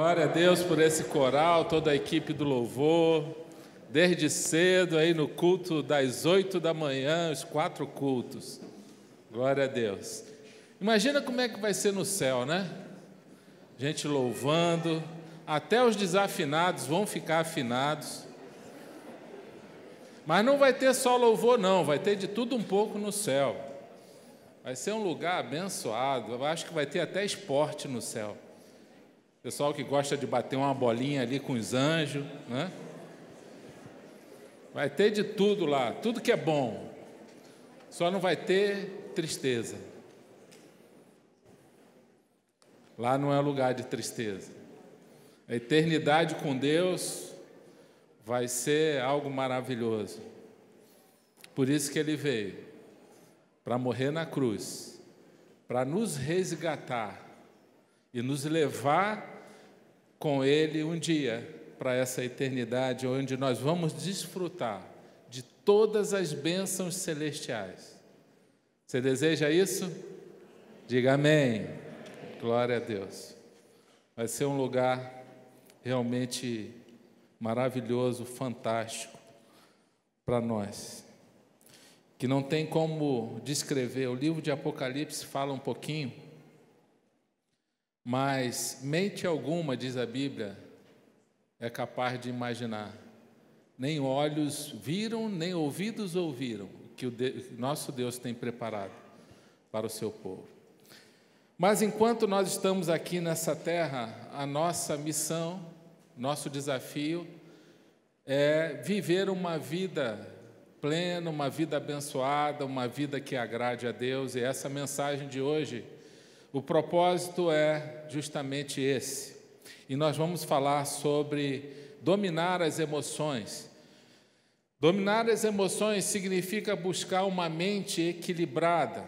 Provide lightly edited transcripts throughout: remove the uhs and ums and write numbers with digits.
Glória a Deus por esse coral, toda a equipe do louvor, desde cedo aí no culto das 8 da manhã, os 4 cultos. Glória a Deus. Imagina como é que vai ser no céu, né? Gente louvando, até os desafinados vão ficar afinados. Mas não vai ter só louvor não, vai ter de tudo um pouco no céu. Vai ser um lugar abençoado, eu acho que vai ter até esporte no céu. Pessoal que gosta de bater uma bolinha ali com os anjos, né? Vai ter de tudo lá, tudo que é bom. Só não vai ter tristeza. Lá não é lugar de tristeza. A eternidade com Deus vai ser algo maravilhoso. Por isso que Ele veio, para morrer na cruz, para nos resgatar e nos levar com Ele um dia para essa eternidade, onde nós vamos desfrutar de todas as bênçãos celestiais. Você deseja isso? Diga amém. Glória a Deus. Vai ser um lugar realmente maravilhoso, fantástico para nós, que não tem como descrever. O livro de Apocalipse fala um pouquinho, mas mente alguma, diz a Bíblia, é capaz de imaginar. Nem olhos viram, nem ouvidos ouviram o que nosso Deus tem preparado para o seu povo. Mas enquanto nós estamos aqui nessa terra, a nossa missão, nosso desafio é viver uma vida plena, uma vida abençoada, uma vida que agrade a Deus. E essa mensagem de hoje, o propósito é justamente esse. E nós vamos falar sobre dominar as emoções. Dominar as emoções significa buscar uma mente equilibrada.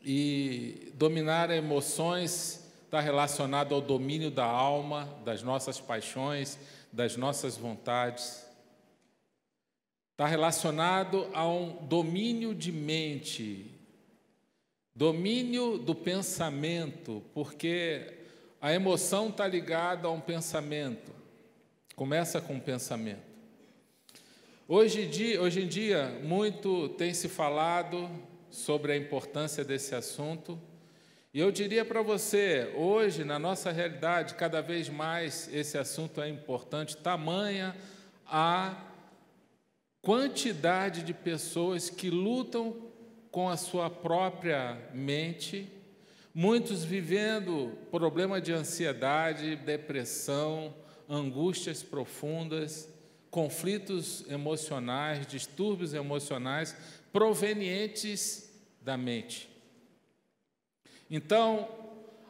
E dominar emoções está relacionado ao domínio da alma, das nossas paixões, das nossas vontades. Está relacionado a um domínio de mente, domínio do pensamento, porque a emoção está ligada a um pensamento. Começa com um pensamento. Hoje em dia, muito tem se falado sobre a importância desse assunto. E eu diria para você, hoje, na nossa realidade, cada vez mais esse assunto é importante, tamanha a quantidade de pessoas que lutam com a sua própria mente, muitos vivendo problema de ansiedade, depressão, angústias profundas, conflitos emocionais, distúrbios emocionais provenientes da mente. Então,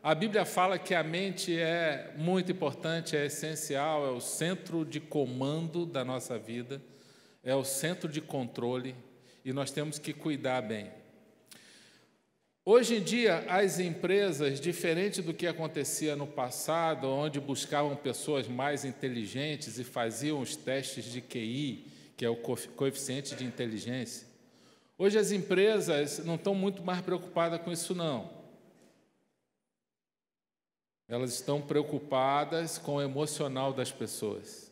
a Bíblia fala que a mente é muito importante, é essencial, é o centro de comando da nossa vida, é o centro de controle, e nós temos que cuidar bem. Hoje em dia, as empresas, diferente do que acontecia no passado, onde buscavam pessoas mais inteligentes e faziam os testes de QI, que é o coeficiente de inteligência, hoje as empresas não estão muito mais preocupadas com isso, não. Elas estão preocupadas com o emocional das pessoas.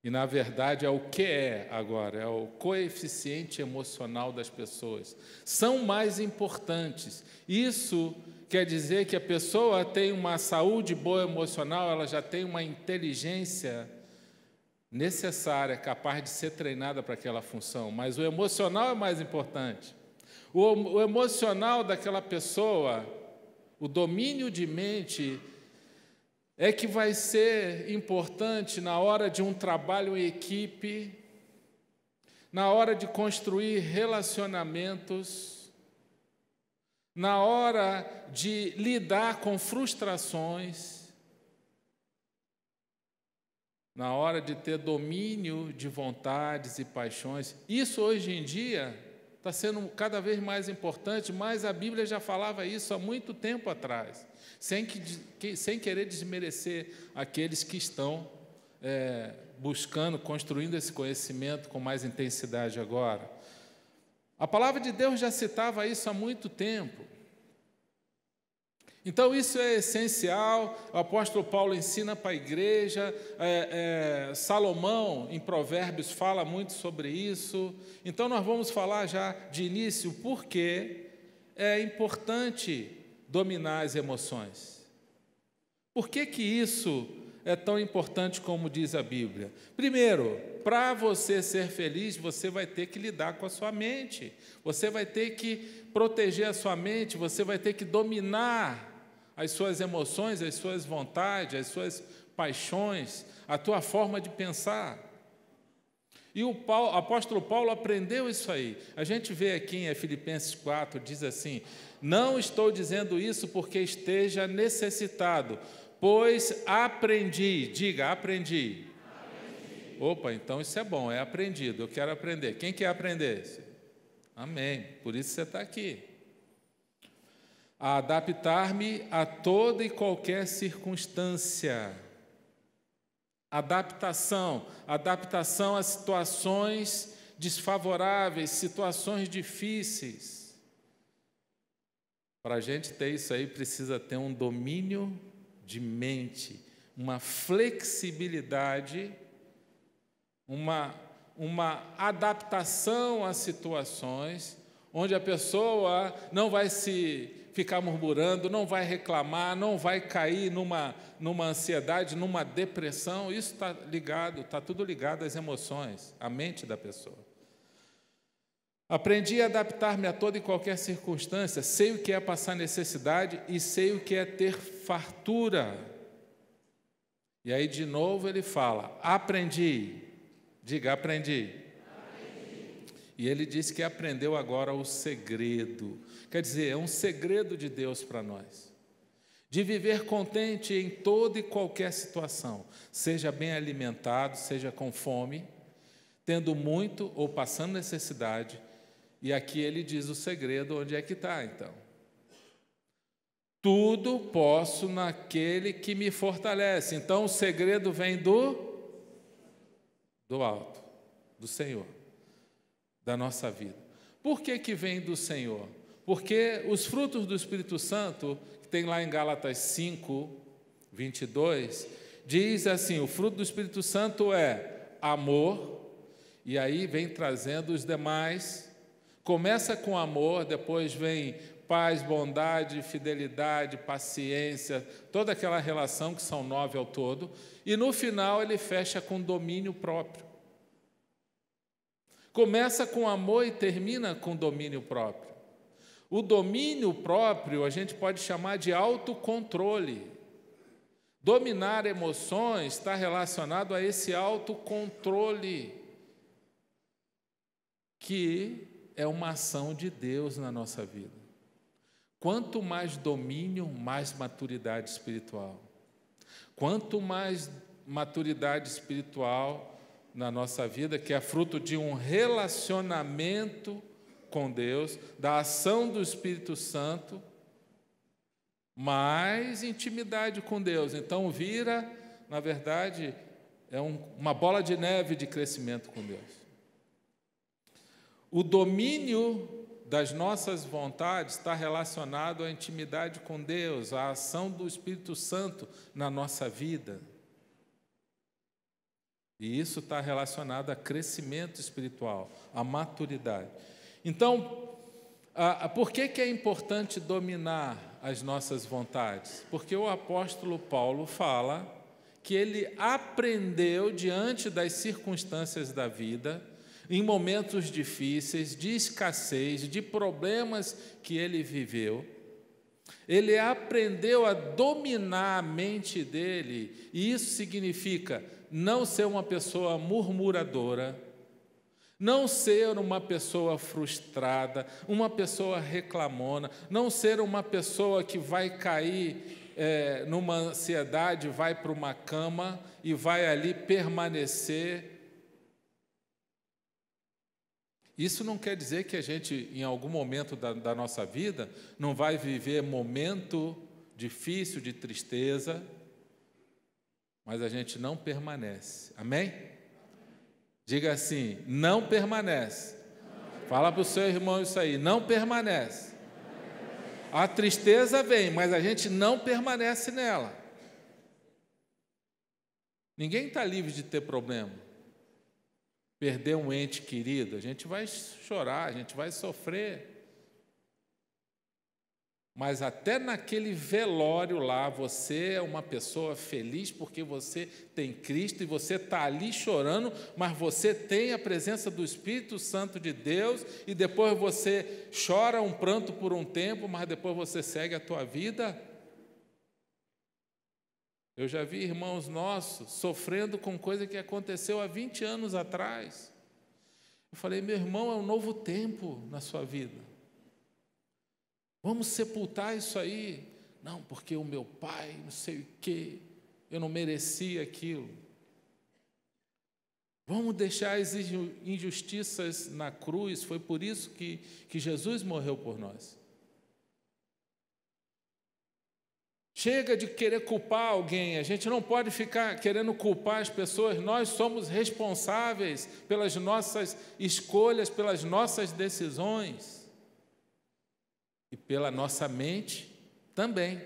E, na verdade, é o que é agora, é o coeficiente emocional das pessoas. São mais importantes. Isso quer dizer que a pessoa tem uma saúde boa emocional, ela já tem uma inteligência necessária, capaz de ser treinada para aquela função. Mas o emocional é mais importante. O emocional daquela pessoa, o domínio de mente, é que vai ser importante na hora de um trabalho em equipe, na hora de construir relacionamentos, na hora de lidar com frustrações, na hora de ter domínio de vontades e paixões. Isso hoje em dia está sendo cada vez mais importante, mas a Bíblia já falava isso há muito tempo atrás, sem querer desmerecer aqueles que estão buscando, construindo esse conhecimento com mais intensidade agora. A palavra de Deus já citava isso há muito tempo. Então, isso é essencial. O apóstolo Paulo ensina para a igreja, Salomão, em Provérbios, fala muito sobre isso. Então, nós vamos falar já de início por que é importante dominar as emoções. Por que isso é tão importante como diz a Bíblia? Primeiro, para você ser feliz, você vai ter que lidar com a sua mente. Você vai ter que proteger a sua mente, você vai ter que dominar as suas emoções, as suas vontades, as suas paixões, a tua forma de pensar. E o apóstolo Paulo aprendeu isso aí. A gente vê aqui em Filipenses 4, diz assim: não estou dizendo isso porque esteja necessitado, pois aprendi. Diga, aprendi. Opa, então isso é bom, é aprendido, eu quero aprender. Quem quer aprender? Amém, por isso você está aqui. A adaptar-me a toda e qualquer circunstância. Adaptação a situações desfavoráveis, situações difíceis. Para a gente ter isso aí, precisa ter um domínio de mente, uma flexibilidade, uma adaptação às situações, onde a pessoa não vai se ficar murmurando, não vai reclamar, não vai cair numa ansiedade, numa depressão. Isso está tudo ligado às emoções, à mente da pessoa. Aprendi a adaptar-me a toda e qualquer circunstância, sei o que é passar necessidade e sei o que é ter fartura. E aí, de novo, ele fala, aprendi. Diga, aprendi. E ele disse que aprendeu agora o segredo. Quer dizer, é um segredo de Deus para nós. De viver contente em toda e qualquer situação. Seja bem alimentado, seja com fome, tendo muito ou passando necessidade. E aqui ele diz o segredo, onde é que está então. Tudo posso naquele que me fortalece. Então o segredo vem do alto, do Senhor, da nossa vida. Por que vem do Senhor? Porque os frutos do Espírito Santo, que tem lá em Gálatas 5, 22, diz assim, o fruto do Espírito Santo é amor, e aí vem trazendo os demais, começa com amor, depois vem paz, bondade, fidelidade, paciência, toda aquela relação que são 9 ao todo, e no final ele fecha com domínio próprio. Começa com amor e termina com domínio próprio. O domínio próprio a gente pode chamar de autocontrole. Dominar emoções está relacionado a esse autocontrole, que é uma ação de Deus na nossa vida. Quanto mais domínio, mais maturidade espiritual. Quanto mais maturidade espiritual na nossa vida, que é fruto de um relacionamento com Deus, da ação do Espírito Santo, mais intimidade com Deus. Então vira, na verdade, uma bola de neve de crescimento com Deus. O domínio das nossas vontades está relacionado à intimidade com Deus, à ação do Espírito Santo na nossa vida. E isso está relacionado a crescimento espiritual, a maturidade. Então, por que é importante dominar as nossas vontades? Porque o apóstolo Paulo fala que ele aprendeu diante das circunstâncias da vida, em momentos difíceis, de escassez, de problemas que ele viveu, ele aprendeu a dominar a mente dele, e isso significa não ser uma pessoa murmuradora, não ser uma pessoa frustrada, uma pessoa reclamona, não ser uma pessoa que vai cair numa ansiedade, vai para uma cama e vai ali permanecer. Isso não quer dizer que a gente, em algum momento da nossa vida, não vai viver momento difícil, de tristeza, mas a gente não permanece. Amém? Diga assim, não permanece. Fala para o seu irmão isso aí, não permanece. A tristeza vem, mas a gente não permanece nela. Ninguém está livre de ter problema. Perder um ente querido, a gente vai chorar, a gente vai sofrer. Mas até naquele velório lá, você é uma pessoa feliz porque você tem Cristo e você está ali chorando, mas você tem a presença do Espírito Santo de Deus e depois você chora um pranto por um tempo, mas depois você segue a tua vida. Eu já vi irmãos nossos sofrendo com coisa que aconteceu há 20 anos atrás. Eu falei, meu irmão, é um novo tempo na sua vida. Vamos sepultar isso aí. Não, porque o meu pai, não sei o quê, eu não merecia aquilo. Vamos deixar as injustiças na cruz, foi por isso que Jesus morreu por nós. Chega de querer culpar alguém, a gente não pode ficar querendo culpar as pessoas, nós somos responsáveis pelas nossas escolhas, pelas nossas decisões. E pela nossa mente também.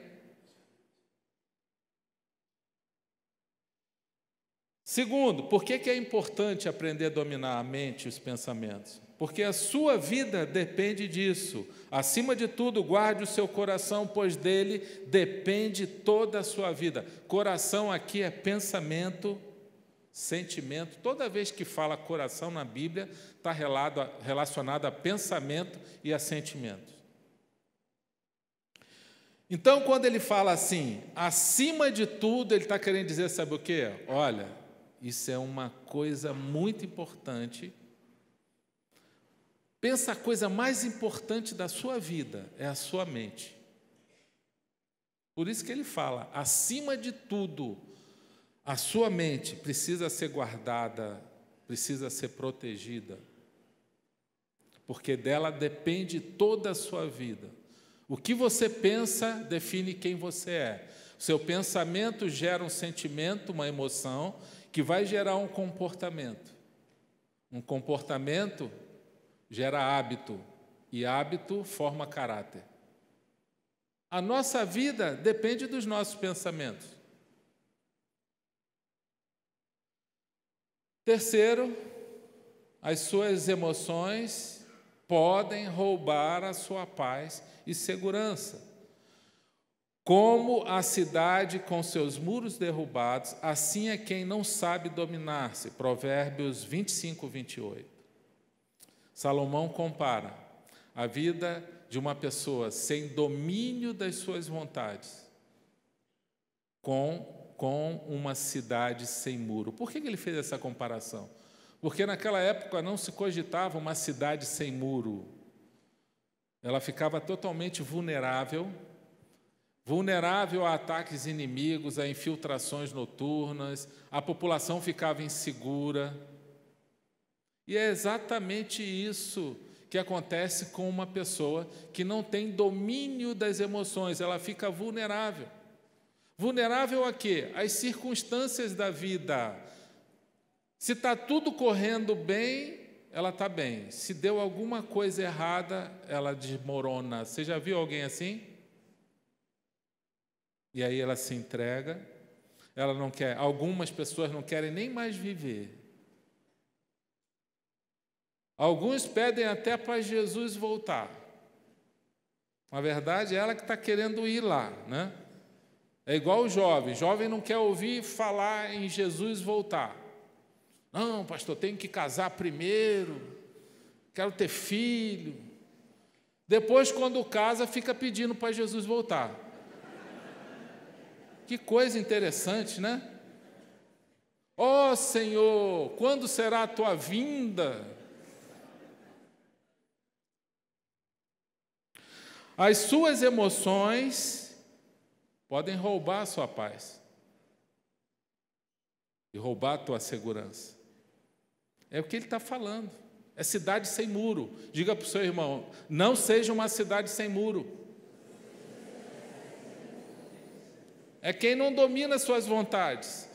Segundo, por que é importante aprender a dominar a mente e os pensamentos? Porque a sua vida depende disso. Acima de tudo, guarde o seu coração, pois dele depende toda a sua vida. Coração aqui é pensamento, sentimento. Toda vez que fala coração na Bíblia, está relacionado a pensamento e a sentimento. Então, quando ele fala assim, acima de tudo, ele está querendo dizer, sabe o quê? Olha, isso é uma coisa muito importante. Pensa, a coisa mais importante da sua vida é a sua mente. Por isso que ele fala, acima de tudo, a sua mente precisa ser guardada, precisa ser protegida, porque dela depende toda a sua vida. O que você pensa define quem você é. O seu pensamento gera um sentimento, uma emoção, que vai gerar um comportamento. Um comportamento gera hábito, e hábito forma caráter. A nossa vida depende dos nossos pensamentos. Terceiro, as suas emoções podem roubar a sua paz e segurança. Como a cidade com seus muros derrubados, assim é quem não sabe dominar-se. Provérbios 25, 28. Salomão compara a vida de uma pessoa sem domínio das suas vontades com uma cidade sem muro. Por que ele fez essa comparação? Porque naquela época não se cogitava uma cidade sem muro. Ela ficava totalmente vulnerável a ataques inimigos, a infiltrações noturnas, a população ficava insegura. E é exatamente isso que acontece com uma pessoa que não tem domínio das emoções, ela fica vulnerável. Vulnerável a quê? Às circunstâncias da vida. Se está tudo correndo bem, ela está bem. Se deu alguma coisa errada, ela desmorona. Você já viu alguém assim? E aí ela se entrega, ela não quer, algumas pessoas não querem nem mais viver. Alguns pedem até para Jesus voltar. Na verdade, é ela que está querendo ir lá, né? É igual o jovem não quer ouvir falar em Jesus voltar. Não, pastor, tenho que casar primeiro, quero ter filho. Depois, quando casa, fica pedindo para Jesus voltar. Que coisa interessante, né? Ó Senhor, quando será a tua vinda? As suas emoções podem roubar a sua paz e roubar a tua segurança. É o que ele está falando. É cidade sem muro. Diga para o seu irmão, não seja uma cidade sem muro. É quem não domina suas vontades.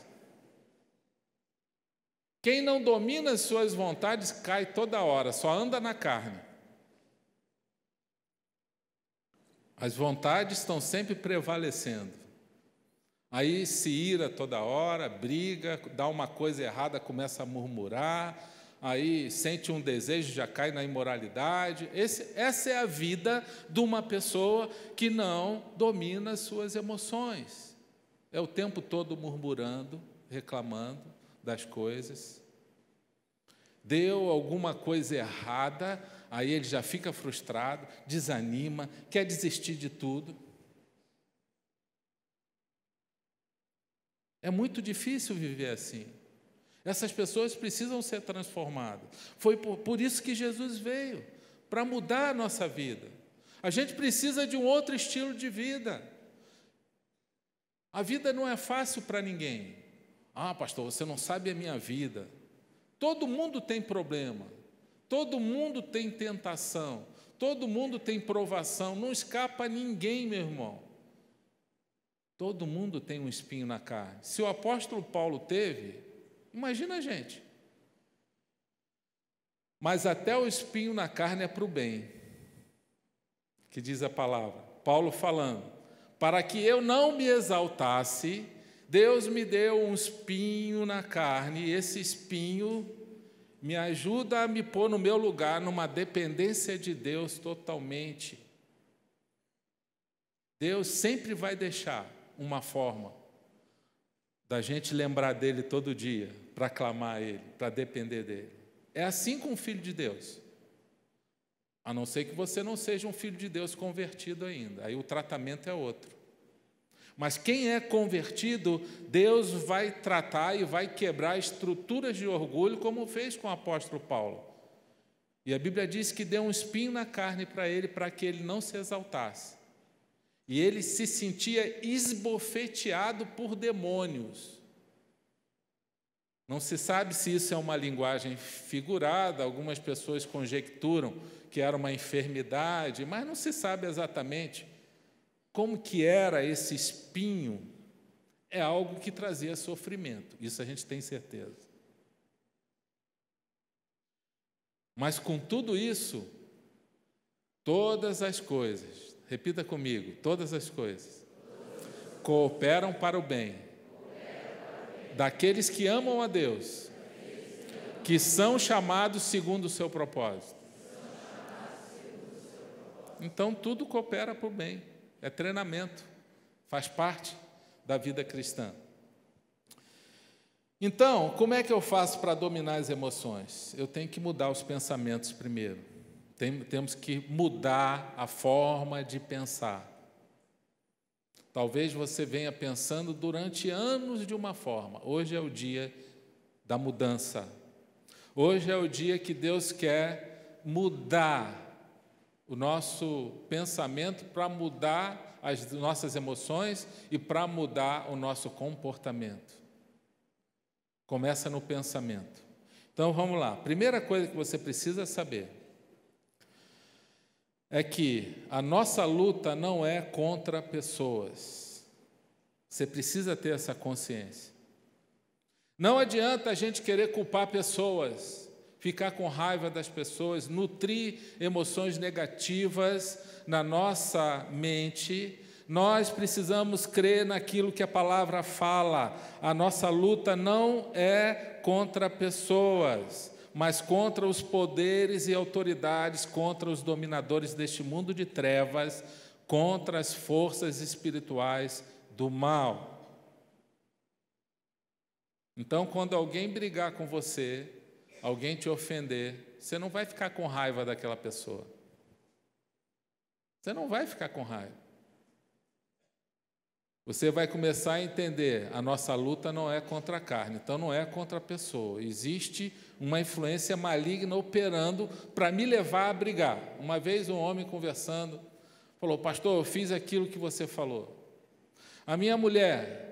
Quem não domina suas vontades cai toda hora, só anda na carne. As vontades estão sempre prevalecendo. Aí se ira toda hora, briga, dá uma coisa errada, começa a murmurar, aí sente um desejo, já cai na imoralidade. Essa é a vida de uma pessoa que não domina as suas emoções. É o tempo todo murmurando, reclamando das coisas. Deu alguma coisa errada, aí ele já fica frustrado, desanima, quer desistir de tudo. É muito difícil viver assim. Essas pessoas precisam ser transformadas. Foi por isso que Jesus veio, para mudar a nossa vida. A gente precisa de um outro estilo de vida. A vida não é fácil para ninguém. Ah, pastor, você não sabe a minha vida. Todo mundo tem problema, todo mundo tem tentação, todo mundo tem provação, não escapa ninguém, meu irmão. Todo mundo tem um espinho na carne. Se o apóstolo Paulo teve, imagina a gente. Mas até o espinho na carne é para o bem, que diz a palavra. Paulo falando, para que eu não me exaltasse, Deus me deu um espinho na carne, e esse espinho me ajuda a me pôr no meu lugar, numa dependência de Deus totalmente. Deus sempre vai deixar uma forma da gente lembrar dele todo dia, para clamar a ele, para depender dele. É assim com o Filho de Deus. A não ser que você não seja um Filho de Deus convertido ainda, aí o tratamento é outro. Mas quem é convertido, Deus vai tratar e vai quebrar estruturas de orgulho, como fez com o apóstolo Paulo. E a Bíblia diz que deu um espinho na carne para ele, para que ele não se exaltasse. E ele se sentia esbofeteado por demônios. Não se sabe se isso é uma linguagem figurada, algumas pessoas conjecturam que era uma enfermidade, mas não se sabe exatamente como que era esse espinho. É algo que trazia sofrimento, isso a gente tem certeza. Mas com tudo isso, todas as coisas, repita comigo, todas as coisas cooperam para o bem daqueles que amam a Deus, que são chamados segundo o seu propósito. Então tudo coopera para o bem, é treinamento, faz parte da vida cristã. Então, como é que eu faço para dominar as emoções? Eu tenho que mudar os pensamentos primeiro. Temos que mudar a forma de pensar. Talvez você venha pensando durante anos de uma forma. Hoje é o dia da mudança. Hoje é o dia que Deus quer mudar o nosso pensamento para mudar as nossas emoções e para mudar o nosso comportamento. Começa no pensamento. Então, vamos lá. Primeira coisa que você precisa saber é que a nossa luta não é contra pessoas. Você precisa ter essa consciência. Não adianta a gente querer culpar pessoas, ficar com raiva das pessoas, nutrir emoções negativas na nossa mente. Nós precisamos crer naquilo que a palavra fala. A nossa luta não é contra pessoas, mas contra os poderes e autoridades, contra os dominadores deste mundo de trevas, contra as forças espirituais do mal. Então, quando alguém brigar com você, alguém te ofender, você não vai ficar com raiva daquela pessoa. Você não vai ficar com raiva. Você vai começar a entender, a nossa luta não é contra a carne, então não é contra a pessoa. Existe uma influência maligna operando para me levar a brigar. Uma vez um homem conversando, falou, pastor, eu fiz aquilo que você falou. A minha mulher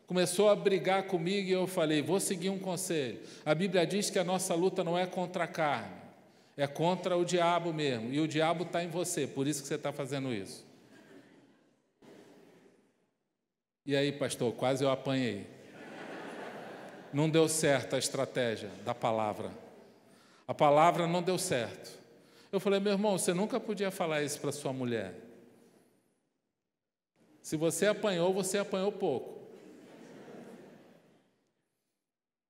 começou a brigar comigo e eu falei, vou seguir um conselho. A Bíblia diz que a nossa luta não é contra a carne, é contra o diabo mesmo. E o diabo está em você, por isso que você está fazendo isso. E aí, pastor, quase eu apanhei. Não deu certo a estratégia da palavra. A palavra não deu certo. Eu falei, meu irmão, você nunca podia falar isso para sua mulher. Se você apanhou pouco.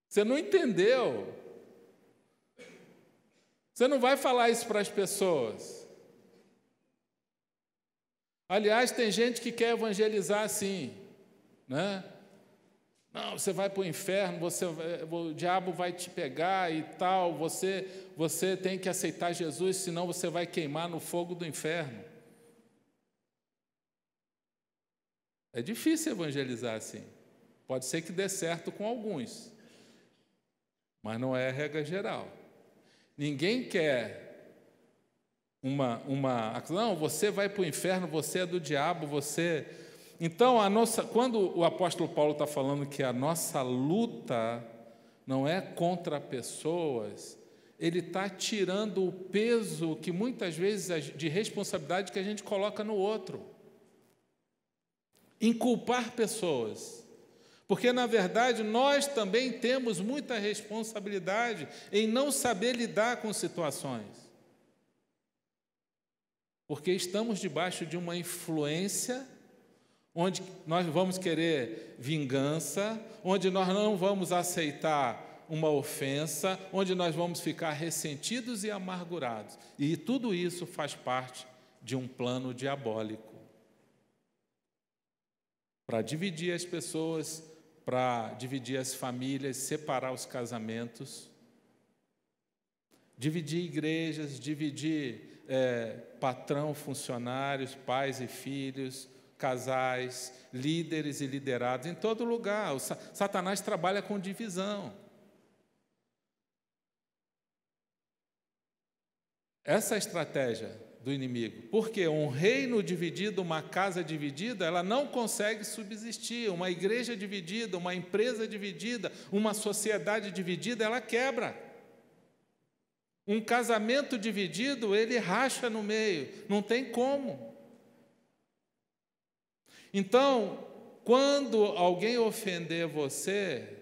Você não entendeu. Você não vai falar isso para as pessoas. Aliás, tem gente que quer evangelizar assim, né? Não, você vai para o inferno, o diabo vai te pegar e tal, você tem que aceitar Jesus, senão você vai queimar no fogo do inferno. É difícil evangelizar assim. Pode ser que dê certo com alguns, mas não é a regra geral. Ninguém quer não, você vai para o inferno, você é do diabo, você... Então, quando o apóstolo Paulo está falando que a nossa luta não é contra pessoas, ele está tirando o peso que muitas vezes de responsabilidade que a gente coloca no outro. Em culpar pessoas. Porque, na verdade, nós também temos muita responsabilidade em não saber lidar com situações. Porque estamos debaixo de uma influência onde nós vamos querer vingança, onde nós não vamos aceitar uma ofensa, onde nós vamos ficar ressentidos e amargurados. E tudo isso faz parte de um plano diabólico para dividir as pessoas, para dividir as famílias, separar os casamentos, dividir igrejas, dividir patrão, funcionários, pais e filhos, casais, líderes e liderados, em todo lugar. O Satanás trabalha com divisão. Essa é a estratégia do inimigo. Porque um reino dividido, uma casa dividida, ela não consegue subsistir. Uma igreja dividida, uma empresa dividida, uma sociedade dividida, ela quebra. Um casamento dividido, ele racha no meio. Não tem como. Então, quando alguém ofender você,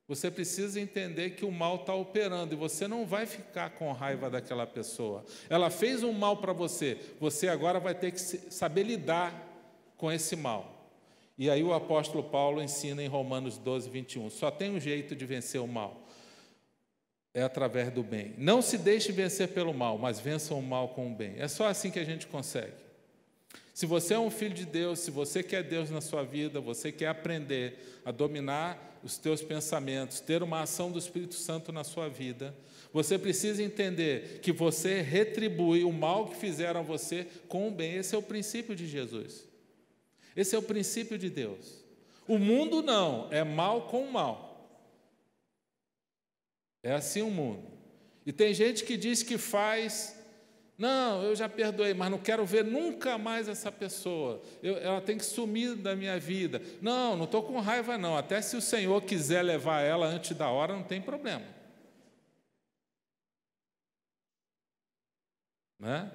você precisa entender que o mal está operando e você não vai ficar com raiva daquela pessoa. Ela fez um mal para você, você agora vai ter que saber lidar com esse mal. E aí o apóstolo Paulo ensina em Romanos 12, 21, só tem um jeito de vencer o mal, é através do bem. Não se deixe vencer pelo mal, mas vença o mal com o bem. É só assim que a gente consegue. Se você é um filho de Deus, se você quer Deus na sua vida, você quer aprender a dominar os teus pensamentos, ter uma ação do Espírito Santo na sua vida, você precisa entender que você retribui o mal que fizeram a você com o bem. Esse é o princípio de Jesus. Esse é o princípio de Deus. O mundo não, é mal com mal. É assim o mundo. E tem gente que diz que faz... Não, eu já perdoei, mas não quero ver nunca mais essa pessoa. Ela tem que sumir da minha vida. Não estou com raiva não. Até se o Senhor quiser levar ela antes da hora, não tem problema. Né?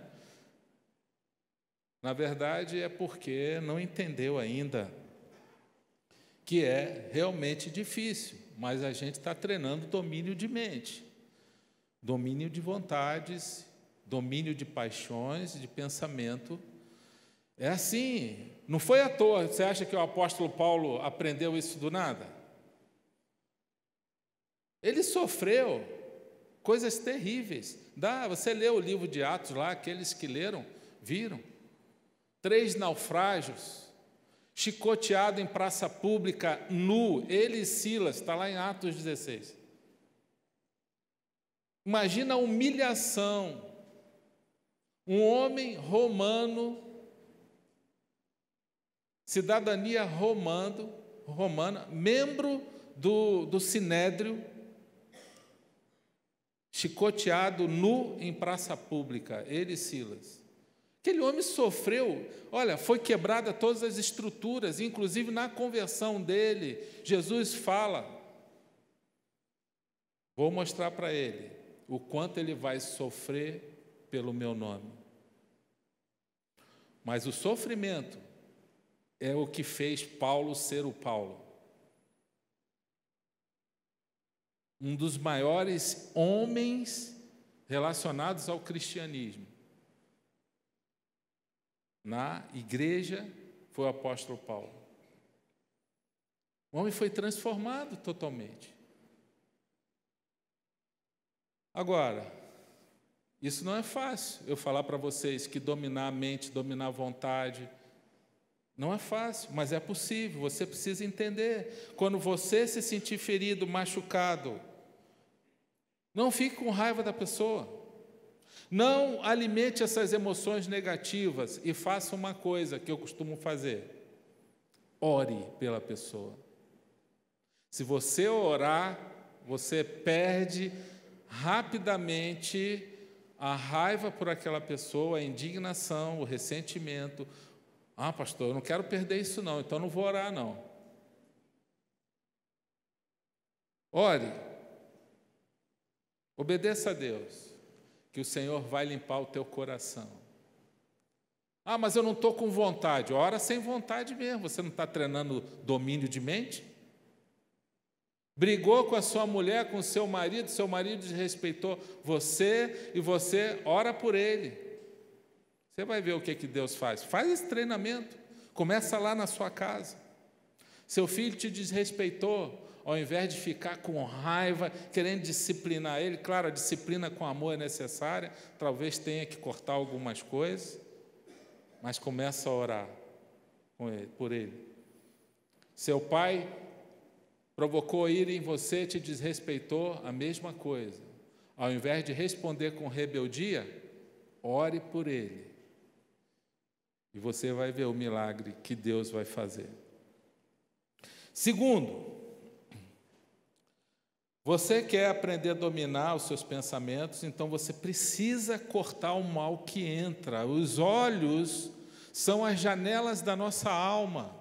Na verdade, é porque não entendeu ainda que é realmente difícil, mas a gente está treinando domínio de mente, domínio de vontades, domínio de paixões, de pensamento. É assim, não foi à toa. Você acha que o apóstolo Paulo aprendeu isso do nada? Ele sofreu coisas terríveis. Você lê o livro de Atos lá, aqueles que leram, viram. 3 naufrágios, chicoteado em praça pública, nu, ele e Silas, está lá em Atos 16. Imagina a humilhação. Um homem romano, cidadania romana, membro do Sinédrio, chicoteado nu em praça pública, ele e Silas. Aquele homem sofreu, olha, foi quebrada todas as estruturas, inclusive na conversão dele, Jesus fala, vou mostrar para ele o quanto ele vai sofrer pelo meu nome. Mas o sofrimento é o que fez Paulo ser o Paulo. Um dos maiores homens relacionados ao cristianismo. Na igreja foi o apóstolo Paulo. O homem foi transformado totalmente. Agora, isso não é fácil, eu falar para vocês que dominar a mente, dominar a vontade, não é fácil, mas é possível. Você precisa entender. Quando você se sentir ferido, machucado, não fique com raiva da pessoa. Não alimente essas emoções negativas e faça uma coisa que eu costumo fazer: ore pela pessoa. Se você orar, você perde rapidamente a raiva por aquela pessoa, a indignação, o ressentimento. Ah, pastor, eu não quero perder isso não, então não vou orar não. Ore, obedeça a Deus, que o Senhor vai limpar o teu coração. Ah, mas eu não estou com vontade. Ora sem vontade mesmo, você não está treinando domínio de mente? Brigou com a sua mulher, com o seu marido desrespeitou você, e você ora por ele. Você vai ver o que Deus faz. Faz esse treinamento, começa lá na sua casa. Seu filho te desrespeitou, ao invés de ficar com raiva, querendo disciplinar ele, claro, a disciplina com amor é necessária, talvez tenha que cortar algumas coisas, mas começa a orar por ele. Seu pai provocou ira em você, te desrespeitou, a mesma coisa. Ao invés de responder com rebeldia, ore por ele. E você vai ver o milagre que Deus vai fazer. Segundo, você quer aprender a dominar os seus pensamentos, então você precisa cortar o mal que entra. Os olhos são as janelas da nossa alma.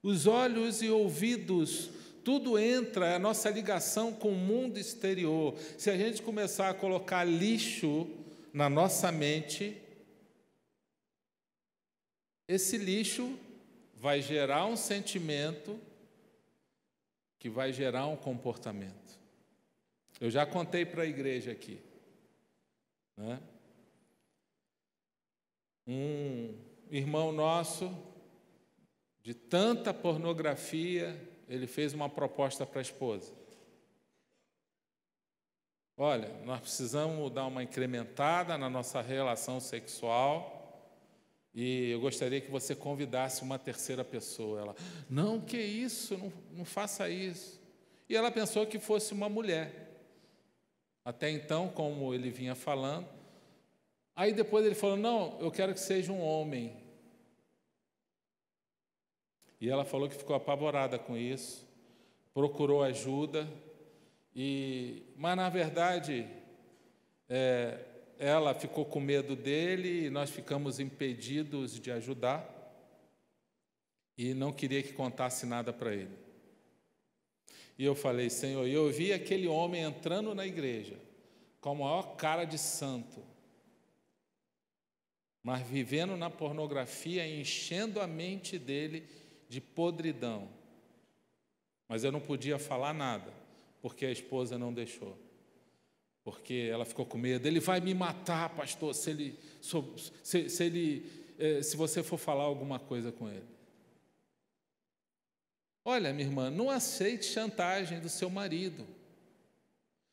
Os olhos e ouvidos, tudo entra, é a nossa ligação com o mundo exterior. Se a gente começar a colocar lixo na nossa mente, esse lixo vai gerar um sentimento que vai gerar um comportamento. Eu já contei para a igreja aqui, né? Um irmão nosso, de tanta pornografia, ele fez uma proposta para a esposa. Olha, nós precisamos dar uma incrementada na nossa relação sexual e eu gostaria que você convidasse uma terceira pessoa. Ela, não, que isso, não faça isso. E ela pensou que fosse uma mulher. Até então, como ele vinha falando. Aí depois ele falou, não, eu quero que seja um homem. E ela falou que ficou apavorada com isso, procurou ajuda, mas na verdade ela ficou com medo dele e nós ficamos impedidos de ajudar e não queria que contasse nada para ele. E eu falei, Senhor, eu vi aquele homem entrando na igreja com a maior cara de santo, mas vivendo na pornografia, enchendo a mente dele de podridão. Mas eu não podia falar nada, porque a esposa não deixou. Porque ela ficou com medo. Ele vai me matar, pastor, se você for falar alguma coisa com ele. Olha, minha irmã, não aceite chantagem do seu marido.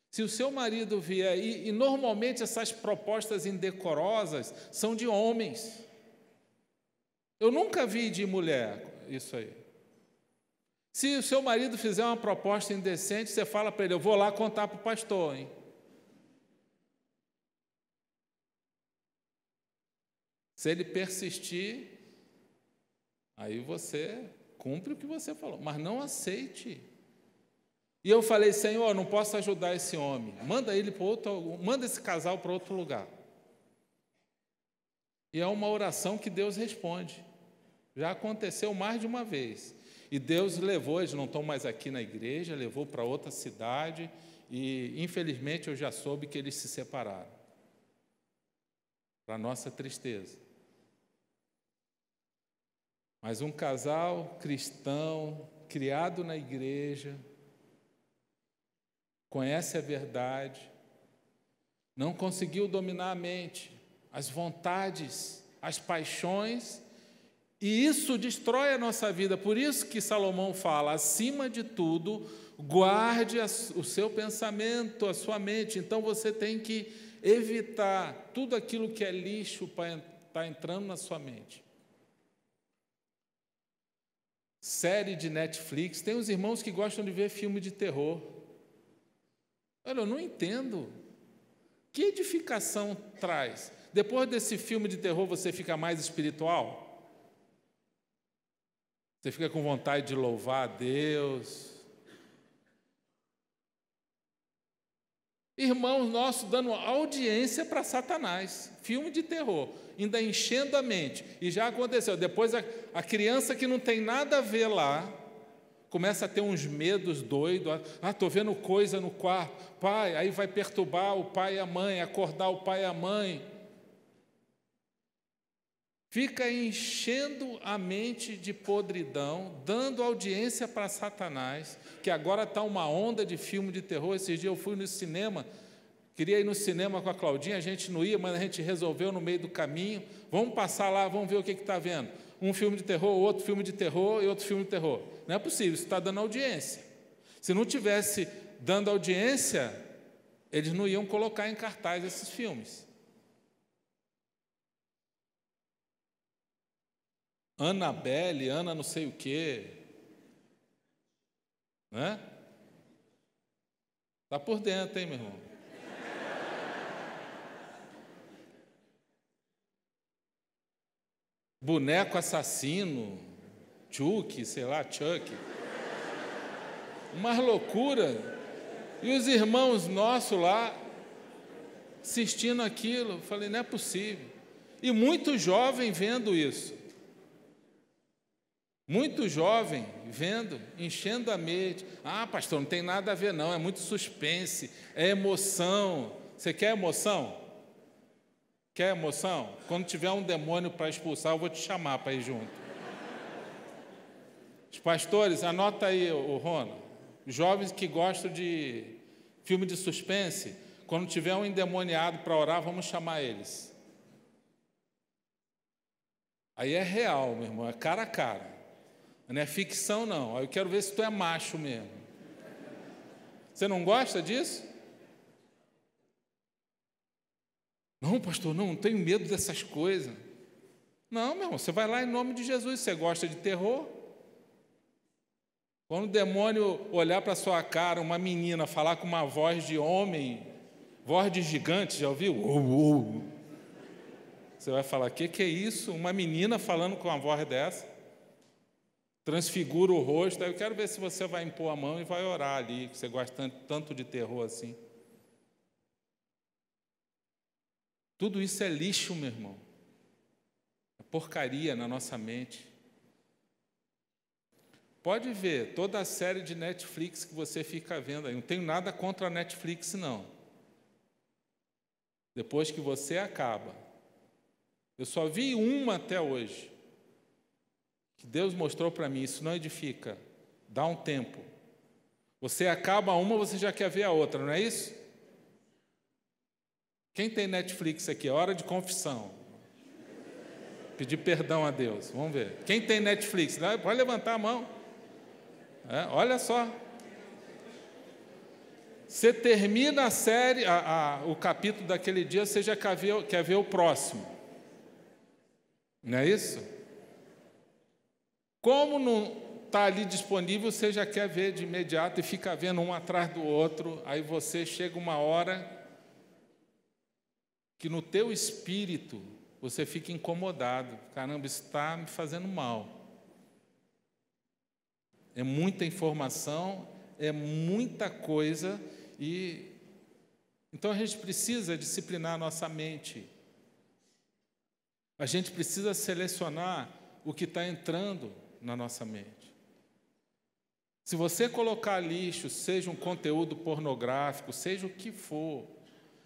Se o seu marido vier, e normalmente essas propostas indecorosas são de homens. Eu nunca vi de mulher isso aí. Se o seu marido fizer uma proposta indecente, você fala para ele, eu vou lá contar para o pastor, hein? Se ele persistir, aí você cumpre o que você falou, mas não aceite. E eu falei, Senhor, não posso ajudar esse homem, manda esse casal para outro lugar. E é uma oração que Deus responde. Já aconteceu mais de uma vez. E Deus levou, eles não estão mais aqui na igreja, levou para outra cidade, e infelizmente eu já soube que eles se separaram. Para nossa tristeza. Mas um casal cristão, criado na igreja, conhece a verdade, não conseguiu dominar a mente, as vontades, as paixões, E isso destrói a nossa vida. Por isso que Salomão fala, acima de tudo, guarde o seu pensamento, a sua mente. Então você tem que evitar tudo aquilo que é lixo para estar entrando na sua mente. Série de Netflix. Tem os irmãos que gostam de ver filme de terror. Olha, eu não entendo. Que edificação traz? Depois desse filme de terror, você fica mais espiritual? Você fica com vontade de louvar a Deus? Irmãos nossos dando audiência para Satanás, filme de terror, ainda enchendo a mente. E já aconteceu, depois a criança que não tem nada a ver lá, começa a ter uns medos doidos. Estou vendo coisa no quarto, pai, aí vai perturbar o pai e a mãe, acordar o pai e a mãe. Fica enchendo a mente de podridão, dando audiência para Satanás, que agora está uma onda de filme de terror. Esses dias eu fui no cinema, queria ir no cinema com a Claudinha, a gente não ia, mas a gente resolveu no meio do caminho, vamos passar lá, vamos ver o que está vendo. Um filme de terror, outro filme de terror e outro filme de terror. Não é possível, isso está dando audiência. Se não tivesse dando audiência, eles não iam colocar em cartaz esses filmes. Annabelle, Ana não sei o quê, né? Está por dentro, hein, meu irmão? Boneco assassino, Chuck, sei lá, Chuck. Uma loucura. E os irmãos nossos lá, assistindo aquilo, eu falei, não é possível. E muito jovem vendo isso. Muito jovem vendo, enchendo a mente. Ah, pastor, não tem nada a ver não, é muito suspense, é emoção. Você quer emoção? Quer emoção? Quando tiver um demônio para expulsar, eu vou te chamar para ir junto. Os pastores, anota aí, o Rona, jovens que gostam de filme de suspense, quando tiver um endemoniado para orar, vamos chamar eles. Aí é real, meu irmão, é cara a cara. Não é ficção, não. Eu quero ver se tu é macho mesmo. Você não gosta disso? Não, pastor, não tenho medo dessas coisas. Não, meu irmão, você vai lá em nome de Jesus. Você gosta de terror? Quando o demônio olhar para a sua cara, uma menina falar com uma voz de homem, voz de gigante, já ouviu? Você vai falar, o que é isso? Uma menina falando com uma voz dessa? Transfigura o rosto. Aí eu quero ver se você vai impor a mão e vai orar ali, que você gosta tanto de terror assim. Tudo isso é lixo, meu irmão. É porcaria na nossa mente. Pode ver toda a série de Netflix que você fica vendo aí. Não tenho nada contra a Netflix, não. Depois que você acaba. Eu só vi uma até hoje. Que Deus mostrou para mim, isso não edifica. Dá um tempo. Você acaba uma, você já quer ver a outra, não é isso? Quem tem Netflix aqui? É hora de confissão. Pedir perdão a Deus. Vamos ver. Quem tem Netflix? Pode levantar a mão. Olha só. Você termina a série, o capítulo daquele dia, você já quer ver o próximo. Não é isso? Como não está ali disponível, você já quer ver de imediato e fica vendo um atrás do outro. Aí você chega uma hora que no teu espírito você fica incomodado. Caramba, isso está me fazendo mal. É muita informação, é muita coisa e então a gente precisa disciplinar a nossa mente. A gente precisa selecionar o que está entrando na nossa mente. Se você colocar lixo, seja um conteúdo pornográfico, seja o que for,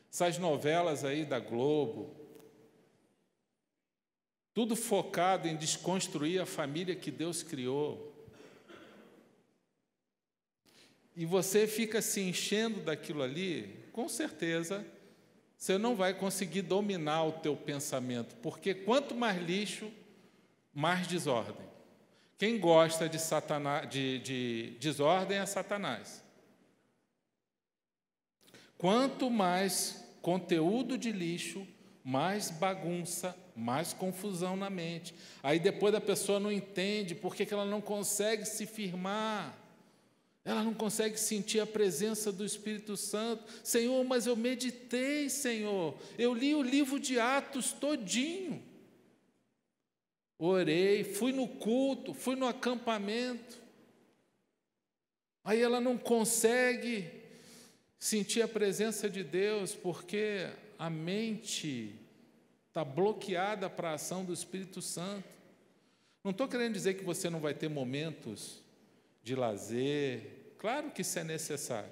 essas novelas aí da Globo, tudo focado em desconstruir a família que Deus criou, e você fica se enchendo daquilo ali, com certeza você não vai conseguir dominar o teu pensamento, porque quanto mais lixo, mais desordem. Quem gosta de desordem é Satanás. Quanto mais conteúdo de lixo, mais bagunça, mais confusão na mente. Aí depois a pessoa não entende porque que ela não consegue se firmar. Ela não consegue sentir a presença do Espírito Santo. Senhor, mas eu meditei, Senhor. Eu li o livro de Atos todinho. Orei, fui no culto, fui no acampamento. Aí ela não consegue sentir a presença de Deus porque a mente está bloqueada para a ação do Espírito Santo. Não estou querendo dizer que você não vai ter momentos de lazer. Claro que isso é necessário.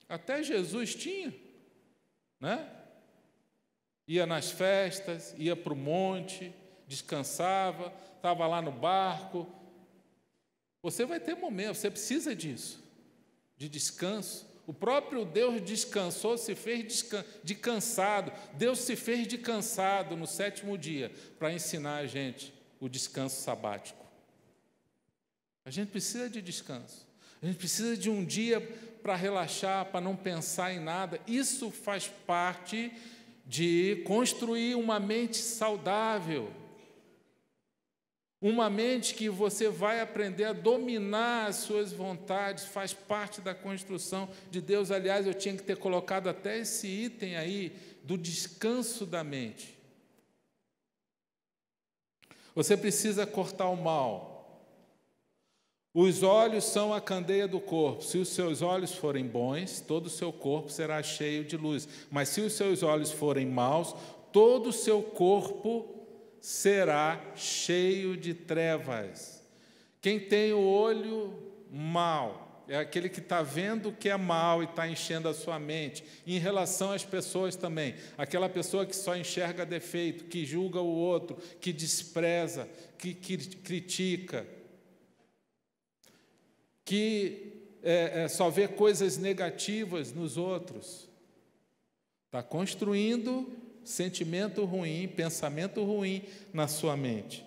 Até Jesus tinha, né? Ia nas festas, ia para o monte, descansava, estava lá no barco. Você vai ter momentos, você precisa disso, de descanso. O próprio Deus descansou, se fez de cansado. Deus se fez de cansado no 7º dia para ensinar a gente o descanso sabático. A gente precisa de descanso. A gente precisa de um dia para relaxar, para não pensar em nada. Isso faz parte de construir uma mente saudável. Uma mente que você vai aprender a dominar as suas vontades, faz parte da construção de Deus. Aliás, eu tinha que ter colocado até esse item aí do descanso da mente. Você precisa cortar o mal. Os olhos são a candeia do corpo. Se os seus olhos forem bons, todo o seu corpo será cheio de luz. Mas se os seus olhos forem maus, todo o seu corpo será cheio de trevas. Quem tem o olho mau é aquele que está vendo o que é mal e está enchendo a sua mente. Em relação às pessoas também, aquela pessoa que só enxerga defeito, que julga o outro, que despreza, que critica, que só vê coisas negativas nos outros, está construindo sentimento ruim, pensamento ruim na sua mente.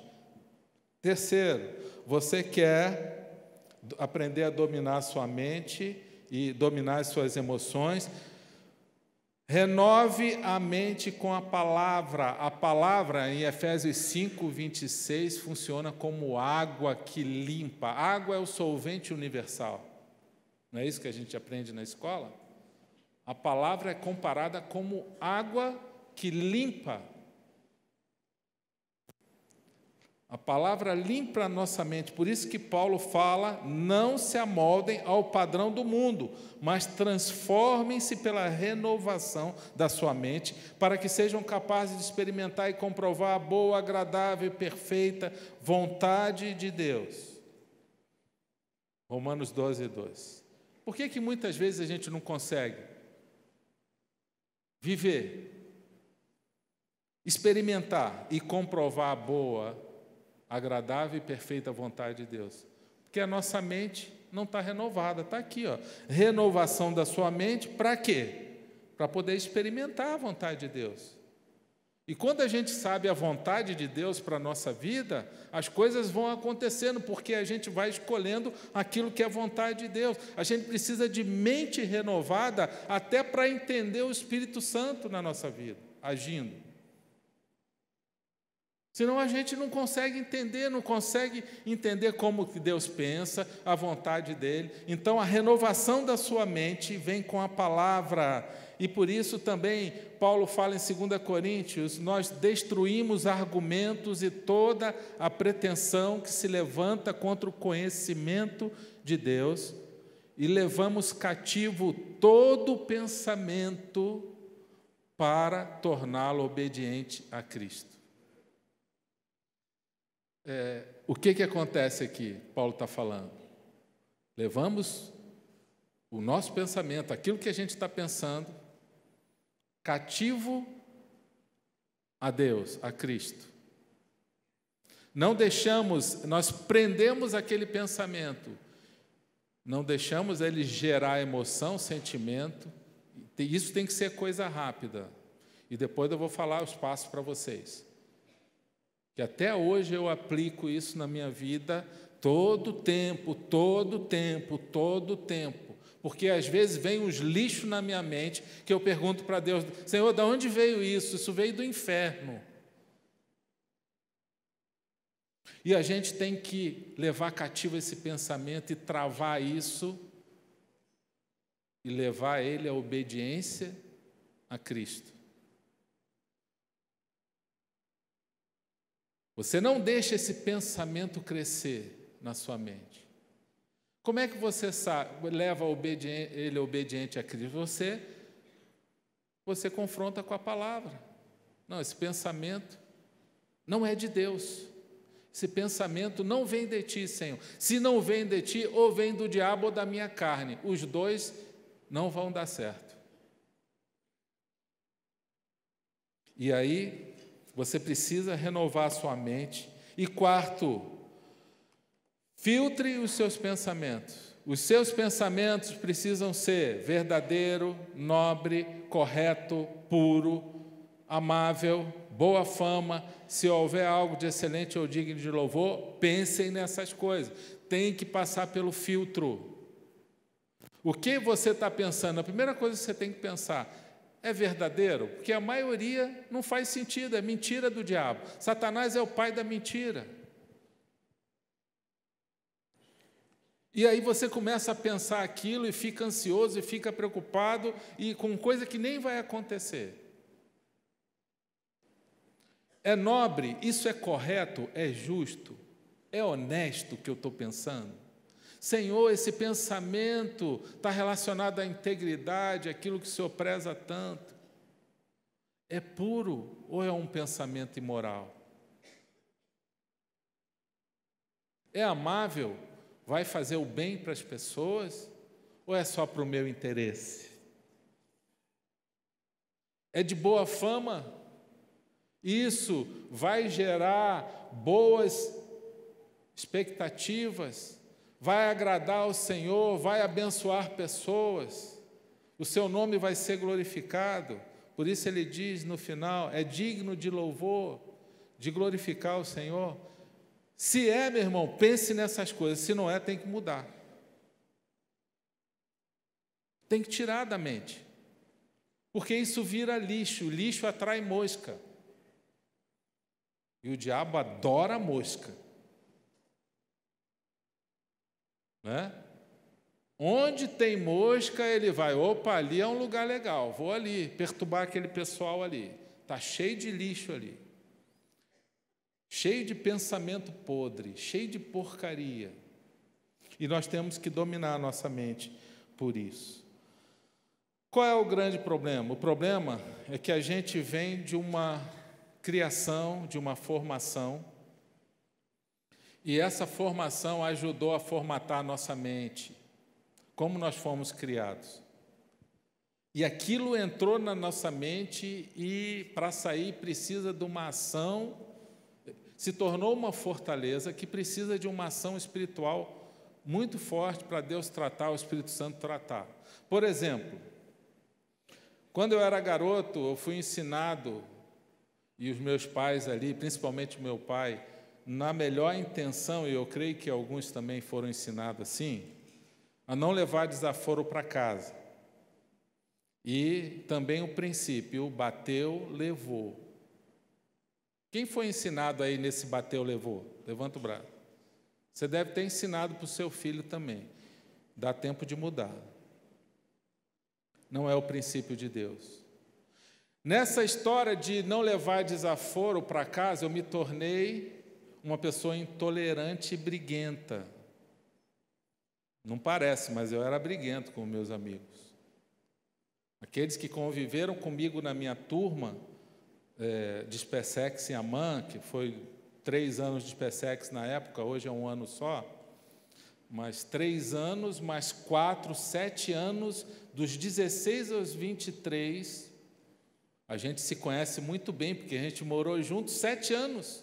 Terceiro, você quer aprender a dominar a sua mente e dominar as suas emoções. Renove a mente com a palavra. A palavra, em Efésios 5:26, funciona como água que limpa. Água é o solvente universal. Não é isso que a gente aprende na escola? A palavra é comparada como água que limpa. A palavra limpa a nossa mente. Por isso que Paulo fala: não se amoldem ao padrão do mundo, mas transformem-se pela renovação da sua mente, para que sejam capazes de experimentar e comprovar a boa, agradável e perfeita vontade de Deus. Romanos 12:2. Por que muitas vezes a gente não consegue viver, experimentar e comprovar a boa, agradável e perfeita vontade de Deus? Porque a nossa mente não está renovada. Está aqui, ó. Renovação da sua mente, para quê? Para poder experimentar a vontade de Deus. E quando a gente sabe a vontade de Deus para a nossa vida, as coisas vão acontecendo, porque a gente vai escolhendo aquilo que é vontade de Deus. A gente precisa de mente renovada até para entender o Espírito Santo na nossa vida, agindo. Senão a gente não consegue entender como que Deus pensa, a vontade dEle. Então a renovação da sua mente vem com a palavra. E por isso também Paulo fala em 2 Coríntios, nós destruímos argumentos e toda a pretensão que se levanta contra o conhecimento de Deus e levamos cativo todo pensamento para torná-lo obediente a Cristo. O que acontece aqui? Paulo está falando. Levamos o nosso pensamento, aquilo que a gente está pensando, cativo a Deus, a Cristo. Não deixamos, nós prendemos aquele pensamento, não deixamos ele gerar emoção, sentimento. Isso tem que ser coisa rápida. E depois eu vou falar os passos para vocês. Que até hoje eu aplico isso na minha vida todo tempo. Porque às vezes vem uns lixos na minha mente que eu pergunto para Deus: Senhor, de onde veio isso? Isso veio do inferno. E a gente tem que levar cativo esse pensamento e travar isso e levar ele à obediência a Cristo. Você não deixa esse pensamento crescer na sua mente. Como é que você leva ele obediente a Cristo? Você confronta com a palavra. Não, esse pensamento não é de Deus. Esse pensamento não vem de ti, Senhor. Se não vem de ti, ou vem do diabo ou da minha carne. Os dois não vão dar certo. E aí, você precisa renovar a sua mente. E quarto, filtre os seus pensamentos. Os seus pensamentos precisam ser verdadeiro, nobre, correto, puro, amável, boa fama. Se houver algo de excelente ou digno de louvor, pensem nessas coisas. Tem que passar pelo filtro. O que você está pensando? A primeira coisa que você tem que pensar: é verdadeiro? Porque a maioria não faz sentido, é mentira do diabo. Satanás é o pai da mentira. E aí você começa a pensar aquilo e fica ansioso e fica preocupado e com coisa que nem vai acontecer. É nobre? Isso é correto? É justo? É honesto o que eu estou pensando? Senhor, esse pensamento está relacionado à integridade, aquilo que o Senhor preza tanto. É puro ou é um pensamento imoral? É amável? Vai fazer o bem para as pessoas? Ou é só para o meu interesse? É de boa fama? Isso vai gerar boas expectativas? Vai agradar ao Senhor? Vai abençoar pessoas? O seu nome vai ser glorificado? Por isso ele diz no final: é digno de louvor, de glorificar o Senhor. Se é, meu irmão, pense nessas coisas. Se não é, tem que mudar. Tem que tirar da mente. Porque isso vira lixo. Lixo atrai mosca. E o diabo adora mosca. Né? Onde tem mosca, ele vai: opa, ali é um lugar legal, vou ali perturbar aquele pessoal ali. Está cheio de lixo ali. Cheio de pensamento podre, cheio de porcaria. E nós temos que dominar a nossa mente por isso. Qual é o grande problema? O problema é que a gente vem de uma criação, de uma formação, e essa formação ajudou a formatar a nossa mente, como nós fomos criados. E aquilo entrou na nossa mente e, para sair, precisa de uma ação. Se tornou uma fortaleza que precisa de uma ação espiritual muito forte para Deus tratar, o Espírito Santo tratar. Por exemplo, quando eu era garoto, eu fui ensinado, e os meus pais ali, principalmente meu pai, na melhor intenção, e eu creio que alguns também foram ensinados assim, a não levar desaforo para casa. E também o princípio: bateu, levou. Quem foi ensinado aí nesse bateu, levou? Levanta o braço. Você deve ter ensinado para o seu filho também. Dá tempo de mudar. Não é o princípio de Deus. Nessa história de não levar desaforo para casa, eu me tornei uma pessoa intolerante e briguenta. Não parece, mas eu era briguento com meus amigos. Aqueles que conviveram comigo na minha turma, de SpaceX em Amman, que foi 3 anos de SpaceX na época, hoje é 1 ano só, mas 3 anos, mais 4, 7 anos, dos 16 aos 23, a gente se conhece muito bem, porque a gente morou juntos 7 anos,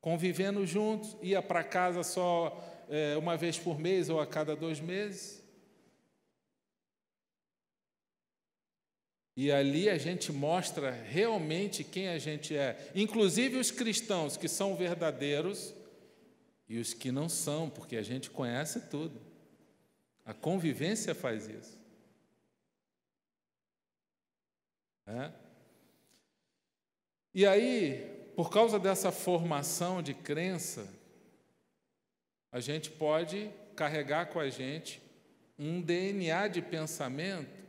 convivendo juntos, ia para casa só uma vez por mês ou a cada 2 meses. E ali a gente mostra realmente quem a gente é, inclusive os cristãos que são verdadeiros e os que não são, porque a gente conhece tudo. A convivência faz isso. E aí, por causa dessa formação de crença, a gente pode carregar com a gente um DNA de pensamento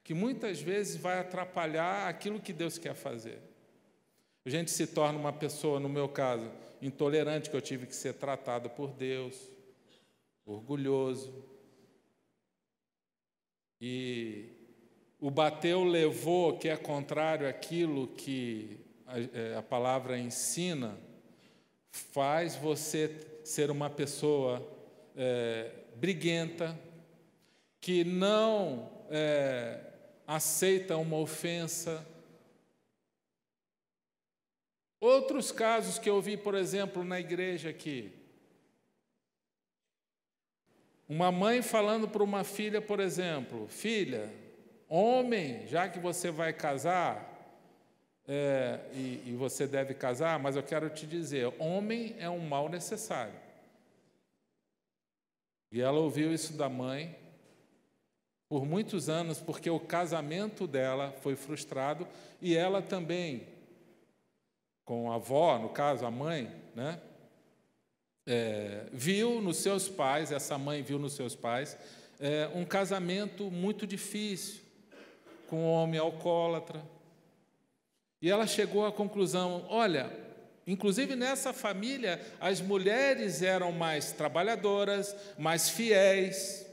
que muitas vezes vai atrapalhar aquilo que Deus quer fazer. A gente se torna uma pessoa, no meu caso, intolerante, que eu tive que ser tratado por Deus, orgulhoso. E o bateu, levou, que é contrário àquilo que a palavra ensina, faz você ser uma pessoa briguenta, que não aceita uma ofensa. Outros casos que eu vi, por exemplo, na igreja aqui. Uma mãe falando para uma filha, por exemplo: filha, homem, já que você vai casar, e você deve casar, mas eu quero te dizer, homem é um mal necessário. E ela ouviu isso da mãe por muitos anos, porque o casamento dela foi frustrado, e ela também, com a avó, no caso, a mãe, né? Viu nos seus pais, essa mãe viu nos seus pais, um casamento muito difícil, com um homem alcoólatra. E ela chegou à conclusão: olha, inclusive nessa família, as mulheres eram mais trabalhadoras, mais fiéis,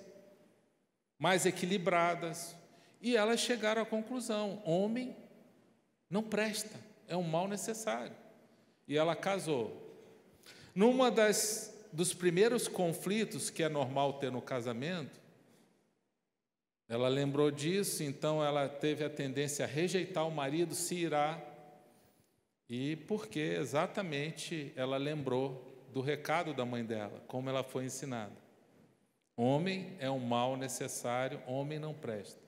mais equilibradas. E elas chegaram à conclusão: homem não presta, é um mal necessário. E ela casou. Numa dos primeiros conflitos que é normal ter no casamento, ela lembrou disso, então ela teve a tendência a rejeitar o marido, se irar, e porque exatamente ela lembrou do recado da mãe dela, como ela foi ensinada. Homem é um mal necessário, homem não presta.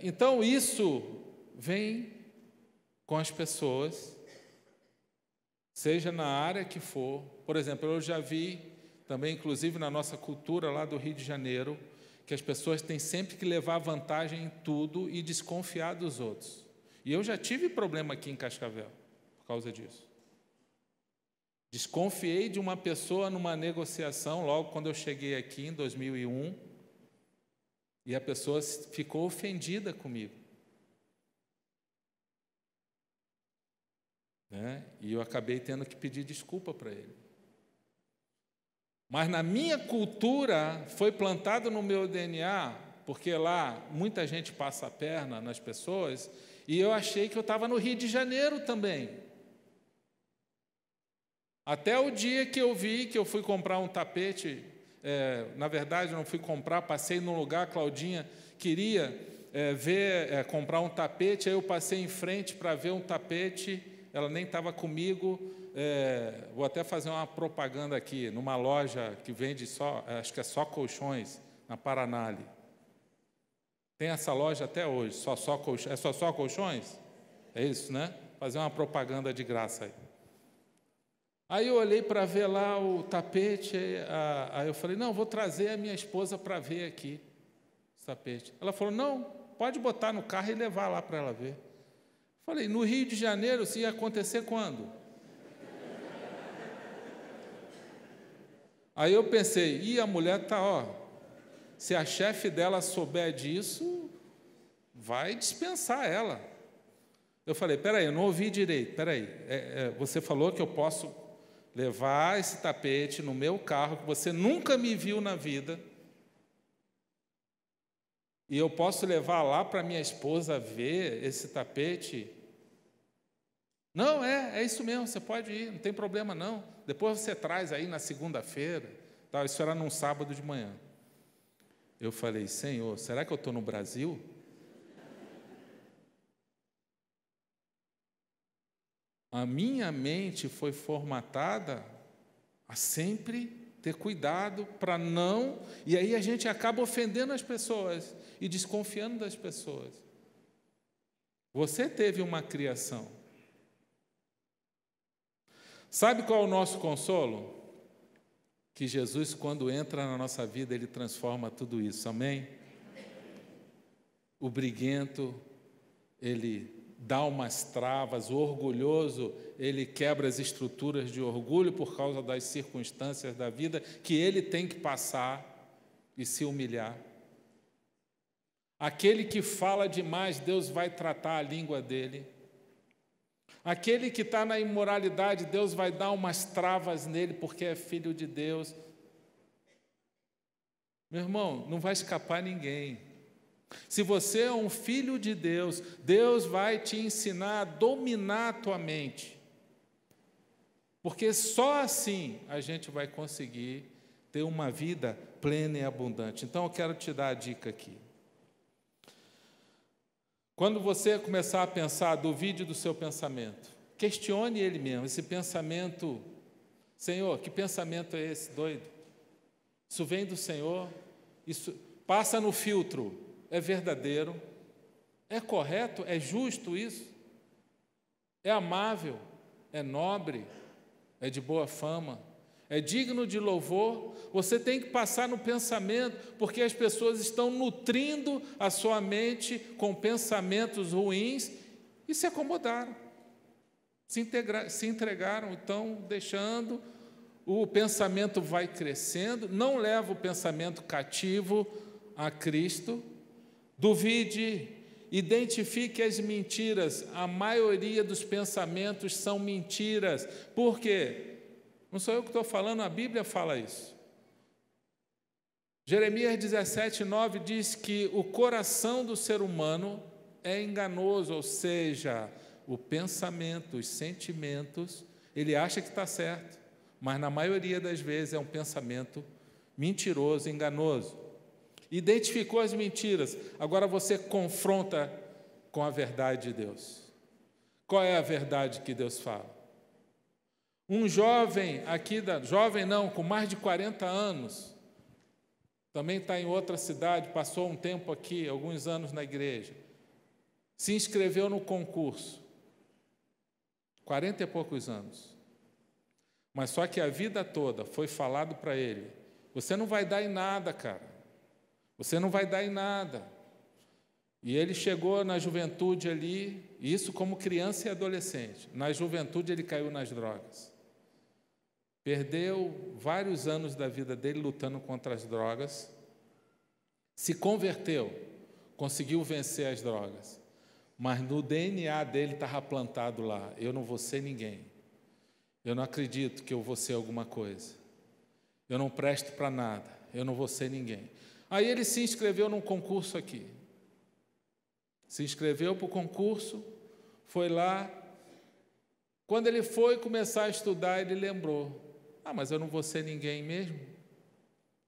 Então isso vem com as pessoas, seja na área que for. Por exemplo, eu já vi também, inclusive na nossa cultura lá do Rio de Janeiro, que as pessoas têm sempre que levar vantagem em tudo e desconfiar dos outros. E eu já tive problema aqui em Cascavel por causa disso. Desconfiei de uma pessoa numa negociação logo quando eu cheguei aqui em 2001, e a pessoa ficou ofendida comigo. E eu acabei tendo que pedir desculpa para ele. Mas na minha cultura foi plantado no meu DNA, porque lá muita gente passa a perna nas pessoas, e eu achei que eu estava no Rio de Janeiro também. Até o dia que eu vi que eu fui comprar um tapete, na verdade não fui comprar, passei num lugar, Claudinha queria comprar um tapete, aí eu passei em frente para ver um tapete. Ela nem estava comigo. Vou até fazer uma propaganda aqui, numa loja que vende acho que é só colchões, na Paraná ali. Tem essa loja até hoje, só colchões. É só colchões? É isso, né? Fazer uma propaganda de graça aí. Aí eu olhei para ver lá o tapete, aí eu falei: não, vou trazer a minha esposa para ver aqui esse tapete. Ela falou: não, pode botar no carro e levar lá para ela ver. Falei: no Rio de Janeiro, isso ia acontecer quando? Aí eu pensei: a mulher está, se a chefe dela souber disso, vai dispensar ela. Eu falei: peraí, eu não ouvi direito, peraí, você falou que eu posso levar esse tapete no meu carro, que você nunca me viu na vida, e eu posso levar lá para minha esposa ver esse tapete? Não, é isso mesmo, você pode ir, não tem problema não. Depois você traz aí na segunda-feira. Isso era num sábado de manhã. Eu falei: Senhor, será que eu estou no Brasil? A minha mente foi formatada a sempre ter cuidado para não... E aí a gente acaba ofendendo as pessoas e desconfiando das pessoas. Você teve uma criação. Sabe qual é o nosso consolo? Que Jesus, quando entra na nossa vida, Ele transforma tudo isso, amém? O briguento, ele dá umas travas, o orgulhoso, ele quebra as estruturas de orgulho por causa das circunstâncias da vida que ele tem que passar e se humilhar. Aquele que fala demais, Deus vai tratar a língua dele. Aquele que está na imoralidade, Deus vai dar umas travas nele porque é filho de Deus. Meu irmão, não vai escapar ninguém. Se você é um filho de Deus, Deus vai te ensinar a dominar a tua mente. Porque só assim a gente vai conseguir ter uma vida plena e abundante. Então eu quero te dar a dica aqui. Quando você começar a pensar, duvide do seu pensamento. Questione ele mesmo, esse pensamento. Senhor, que pensamento é esse, doido? Isso vem do Senhor? Isso passa no filtro. É verdadeiro? É correto? É justo isso? É amável? É nobre? É de boa fama? É digno de louvor? Você tem que passar no pensamento, porque as pessoas estão nutrindo a sua mente com pensamentos ruins e se acomodaram, se entregaram, então deixando, o pensamento vai crescendo, não leva o pensamento cativo a Cristo. Duvide, identifique as mentiras. A maioria dos pensamentos são mentiras. Por quê? Não sou eu que estou falando, a Bíblia fala isso. Jeremias 17:9 diz que o coração do ser humano é enganoso, ou seja, o pensamento, os sentimentos, ele acha que está certo, mas na maioria das vezes é um pensamento mentiroso, enganoso. Identificou as mentiras, agora você confronta com a verdade de Deus. Qual é a verdade que Deus fala? Um jovem aqui, com mais de 40 anos, também está em outra cidade, passou um tempo aqui, alguns anos na igreja, se inscreveu no concurso, 40 e poucos anos, mas só que a vida toda foi falado para ele, você não vai dar em nada, cara, você não vai dar em nada. E ele chegou na juventude ali, isso como criança e adolescente, na juventude ele caiu nas drogas. Perdeu vários anos da vida dele lutando contra as drogas, se converteu, conseguiu vencer as drogas, mas no DNA dele estava plantado lá, eu não vou ser ninguém, eu não acredito que eu vou ser alguma coisa, eu não presto para nada, eu não vou ser ninguém. Aí ele se inscreveu num concurso aqui, se inscreveu para o concurso, foi lá, quando ele foi começar a estudar, ele lembrou, mas eu não vou ser ninguém mesmo?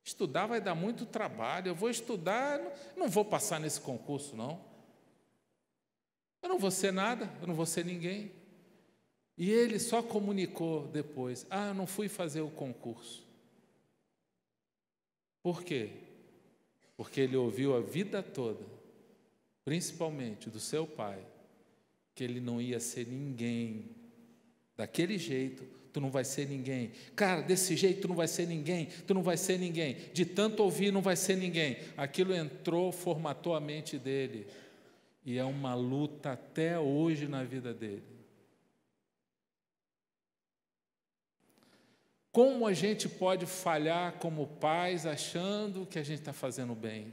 Estudar vai dar muito trabalho, eu vou estudar, não vou passar nesse concurso, não. Eu não vou ser nada, eu não vou ser ninguém. E ele só comunicou depois, eu não fui fazer o concurso. Por quê? Porque ele ouviu a vida toda, principalmente do seu pai, que ele não ia ser ninguém. Daquele jeito, tu não vai ser ninguém. Cara, desse jeito tu não vai ser ninguém, tu não vai ser ninguém. De tanto ouvir, não vai ser ninguém. Aquilo entrou, formatou a mente dele. E é uma luta até hoje na vida dele. Como a gente pode falhar como pais achando que a gente está fazendo bem?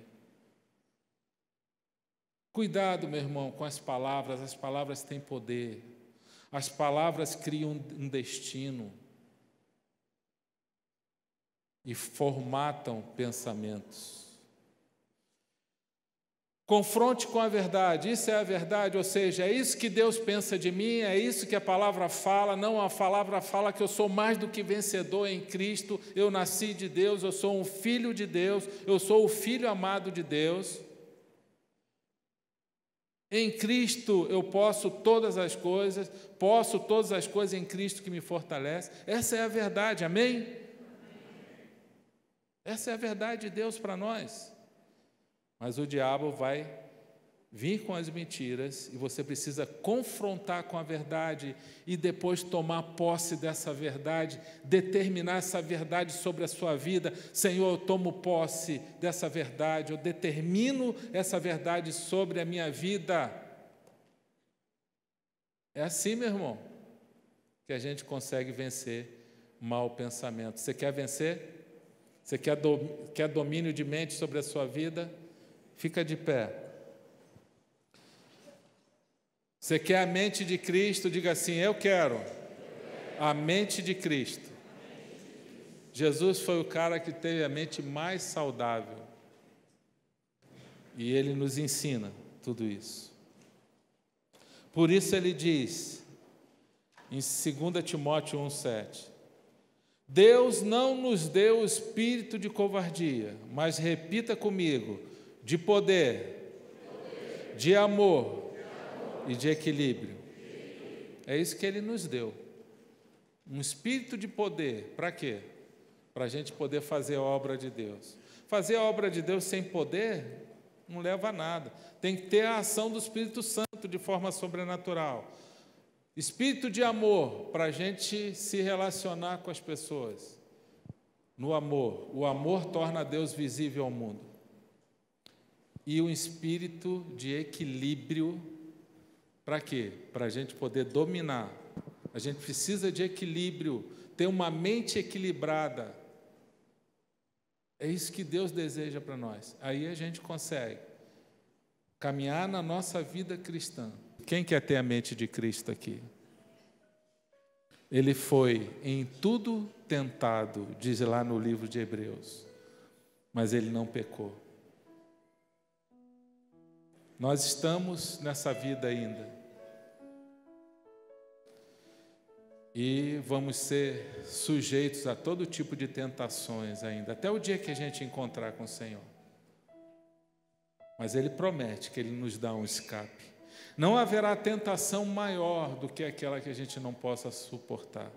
Cuidado, meu irmão, com as palavras têm poder. As palavras criam um destino e formatam pensamentos. Confronte com a verdade, isso é a verdade, ou seja, é isso que Deus pensa de mim, é isso que a palavra fala, não a palavra fala que eu sou mais do que vencedor em Cristo, eu nasci de Deus, eu sou um filho de Deus, eu sou o filho amado de Deus. Em Cristo eu posso todas as coisas em Cristo que me fortalece. Essa é a verdade, amém? Essa é a verdade de Deus para nós. Mas o diabo vai vir com as mentiras e você precisa confrontar com a verdade e depois tomar posse dessa verdade, determinar essa verdade sobre a sua vida. Senhor, eu tomo posse dessa verdade, eu determino essa verdade sobre a minha vida. É assim, meu irmão, que a gente consegue vencer mau pensamento. Você quer vencer? Você quer domínio de mente sobre a sua vida? Fica de pé. Você quer a mente de Cristo? Diga assim: eu quero a mente de Cristo. Jesus foi o cara que teve a mente mais saudável. E ele nos ensina tudo isso. Por isso ele diz, em 2 Timóteo 1,7, Deus não nos deu o espírito de covardia, mas repita comigo, de poder, de amor e de equilíbrio. É isso que Ele nos deu. Um espírito de poder. Para quê? Para a gente poder fazer a obra de Deus. Fazer a obra de Deus sem poder não leva a nada. Tem que ter a ação do Espírito Santo de forma sobrenatural. Espírito de amor, para a gente se relacionar com as pessoas. No amor. O amor torna Deus visível ao mundo. E um espírito de equilíbrio. Para quê? Para a gente poder dominar. A gente precisa de equilíbrio, ter uma mente equilibrada. É isso que Deus deseja para nós. Aí a gente consegue caminhar na nossa vida cristã. Quem quer ter a mente de Cristo aqui? Ele foi em tudo tentado, diz lá no livro de Hebreus, mas ele não pecou. Nós estamos nessa vida ainda. E vamos ser sujeitos a todo tipo de tentações ainda, até o dia que a gente encontrar com o Senhor. Mas Ele promete que Ele nos dá um escape. Não haverá tentação maior do que aquela que a gente não possa suportar.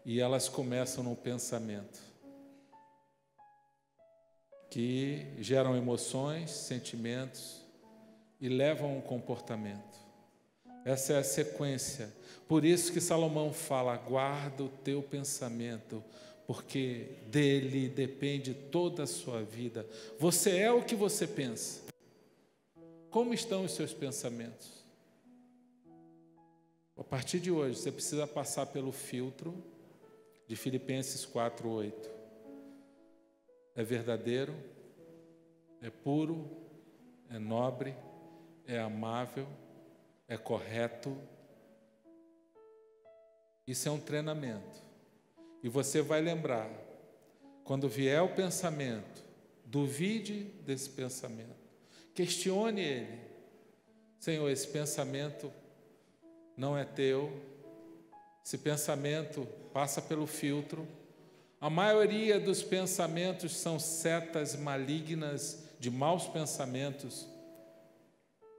E elas começam no pensamento, que geram emoções, sentimentos e levam a um comportamento. Essa é a sequência. Por isso que Salomão fala: guarda o teu pensamento, porque dele depende toda a sua vida. Você é o que você pensa. Como estão os seus pensamentos? A partir de hoje, você precisa passar pelo filtro de Filipenses 4:8. É verdadeiro, é puro, é nobre, é amável, é correto. Isso é um treinamento. E você vai lembrar, quando vier o pensamento, duvide desse pensamento. Questione ele. Senhor, esse pensamento não é teu. Esse pensamento passa pelo filtro. A maioria dos pensamentos são setas malignas de maus pensamentos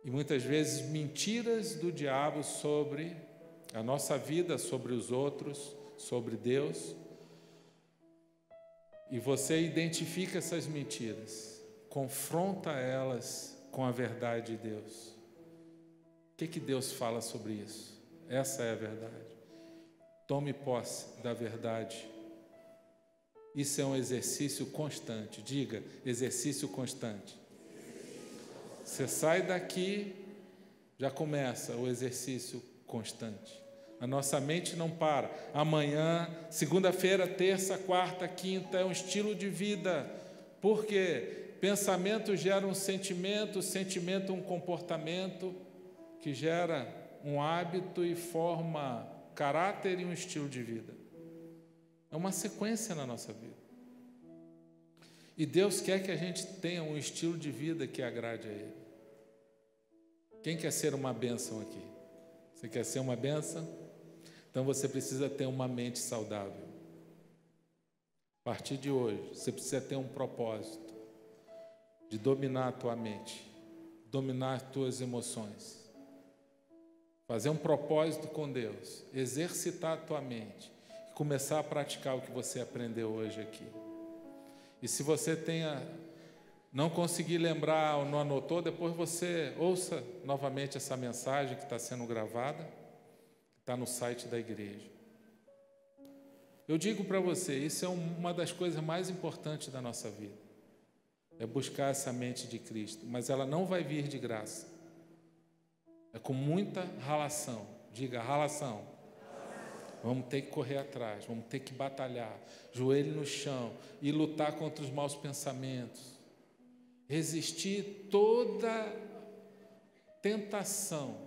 e muitas vezes mentiras do diabo sobre a nossa vida, sobre os outros, sobre Deus. E você identifica essas mentiras, confronta elas com a verdade de Deus. O que Deus fala sobre isso? Essa é a verdade. Tome posse da verdade. Isso é um exercício constante. Diga, exercício constante. Você sai daqui, já começa o exercício constante. A nossa mente não para. Amanhã, segunda-feira, terça, quarta, quinta, é um estilo de vida. Por quê? Pensamento gera um sentimento, sentimento um comportamento, que gera um hábito e forma caráter e um estilo de vida. É uma sequência na nossa vida. E Deus quer que a gente tenha um estilo de vida que agrade a Ele. Quem quer ser uma bênção aqui? Você quer ser uma bênção? Então você precisa ter uma mente saudável. A partir de hoje, você precisa ter um propósito de dominar a tua mente, dominar as tuas emoções. Fazer um propósito com Deus, exercitar a tua mente e começar a praticar o que você aprendeu hoje aqui. E se você tenha Não consegui lembrar ou não anotou, depois você ouça novamente essa mensagem que está sendo gravada, que está no site da igreja. Eu digo para você, isso é uma das coisas mais importantes da nossa vida, é buscar essa mente de Cristo, mas ela não vai vir de graça, é com muita ralação, diga ralação. Vamos ter que correr atrás, vamos ter que batalhar, joelho no chão e lutar contra os maus pensamentos, resistir toda tentação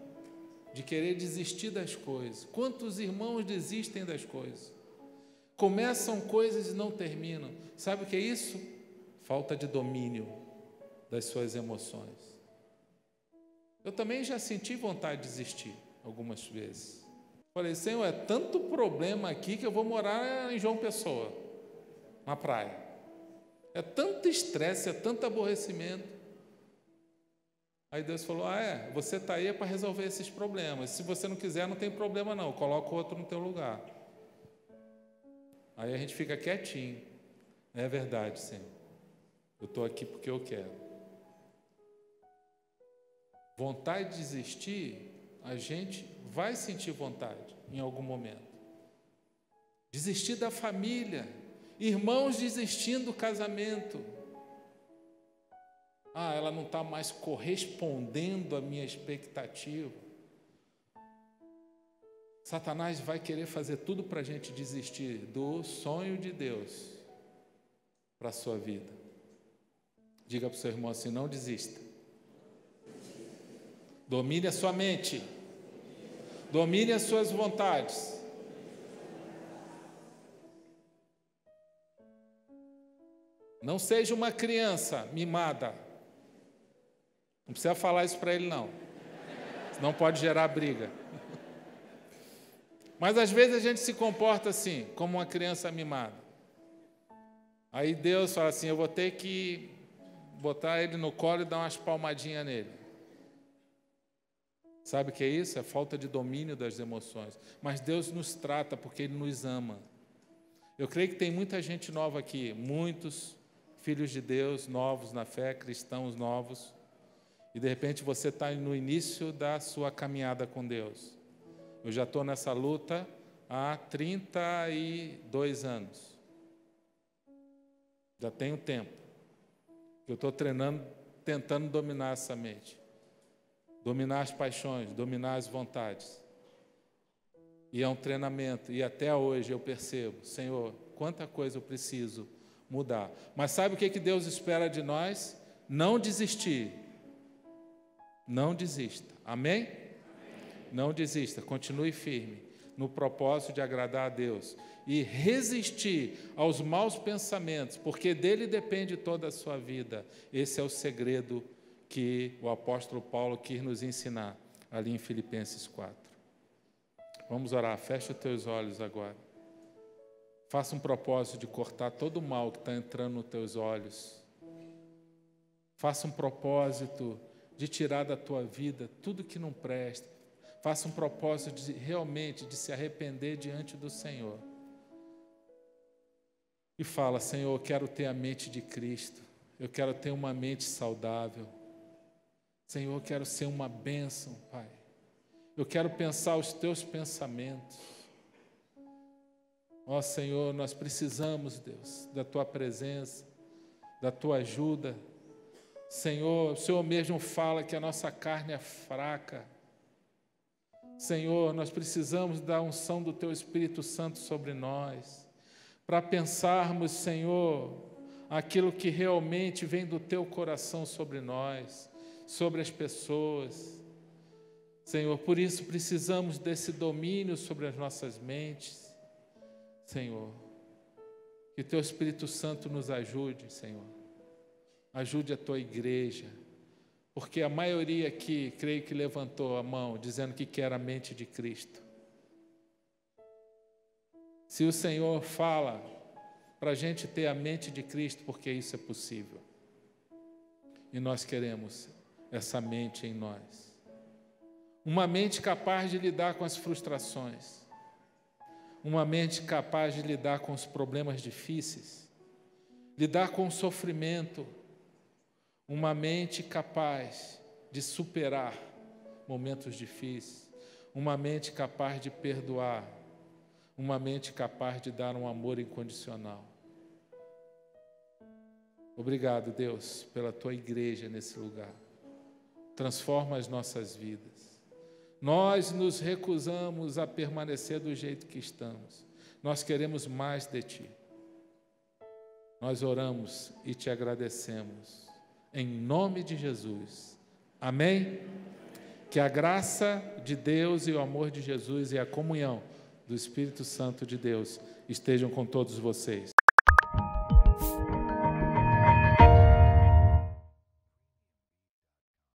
de querer desistir das coisas. Quantos irmãos desistem das coisas? Começam coisas e não terminam. Sabe o que é isso? Falta de domínio das suas emoções. Eu também já senti vontade de desistir algumas vezes. Falei, Senhor, é tanto problema aqui que eu vou morar em João Pessoa, na praia. É tanto estresse, é tanto aborrecimento. Aí Deus falou, você está aí para resolver esses problemas. Se você não quiser, não tem problema não, coloca outro no teu lugar. Aí a gente fica quietinho. É verdade, Senhor. Eu estou aqui porque eu quero. Vontade de desistir, a gente vai sentir vontade em algum momento. Desistir da família, irmãos desistindo do casamento. Ela não está mais correspondendo à minha expectativa. Satanás vai querer fazer tudo para a gente desistir do sonho de Deus para a sua vida. Diga para o seu irmão assim, não desista. Domine a sua mente. Domine as suas vontades. Não seja uma criança mimada. Não precisa falar isso para ele, não. Senão pode gerar briga. Mas às vezes a gente se comporta assim, como uma criança mimada. Aí Deus fala assim, eu vou ter que botar ele no colo e dar umas palmadinhas nele. Sabe o que é isso? É falta de domínio das emoções. Mas Deus nos trata porque Ele nos ama. Eu creio que tem muita gente nova aqui, muitos filhos de Deus novos na fé, cristãos novos, e de repente você está no início da sua caminhada com Deus. Eu já estou nessa luta há 32 anos. Já tenho tempo. Eu estou treinando, tentando dominar essa mente. Dominar as paixões, dominar as vontades. E é um treinamento. E até hoje eu percebo, Senhor, quanta coisa eu preciso mudar. Mas sabe o que Deus espera de nós? Não desistir. Não desista. Amém? Não desista. Continue firme no propósito de agradar a Deus. E resistir aos maus pensamentos, porque dele depende toda a sua vida. Esse é o segredo que o apóstolo Paulo quis nos ensinar ali em Filipenses 4. Vamos orar, fecha os teus olhos agora. Faça um propósito de cortar todo o mal que está entrando nos teus olhos. Faça um propósito de tirar da tua vida tudo que não presta. Faça um propósito de realmente de se arrepender diante do Senhor. E fala, Senhor, eu quero ter a mente de Cristo. Eu quero ter uma mente saudável. Senhor, eu quero ser uma bênção, Pai. Eu quero pensar os teus pensamentos. Ó Senhor, nós precisamos, Deus, da tua presença, da tua ajuda. Senhor, o Senhor mesmo fala que a nossa carne é fraca. Senhor, nós precisamos da unção do teu Espírito Santo sobre nós, para pensarmos, Senhor, aquilo que realmente vem do teu coração sobre nós, sobre as pessoas. Senhor, por isso precisamos desse domínio sobre as nossas mentes. Senhor, que teu Espírito Santo nos ajude, Senhor. Ajude a tua igreja, porque a maioria aqui, creio que levantou a mão, dizendo que quer a mente de Cristo. Se o Senhor fala para a gente ter a mente de Cristo, porque isso é possível. E nós queremos essa mente em nós. Uma mente capaz de lidar com as frustrações. Uma mente capaz de lidar com os problemas difíceis. Lidar com o sofrimento. uma mente capaz de superar momentos difíceis, uma mente capaz de perdoar, uma mente capaz de dar um amor incondicional. Obrigado, Deus, pela Tua igreja nesse lugar. Transforma as nossas vidas. Nós nos recusamos a permanecer do jeito que estamos. Nós queremos mais de Ti. Nós oramos e Te agradecemos. Em nome de Jesus. Amém? Que a graça de Deus e o amor de Jesus e a comunhão do Espírito Santo de Deus estejam com todos vocês.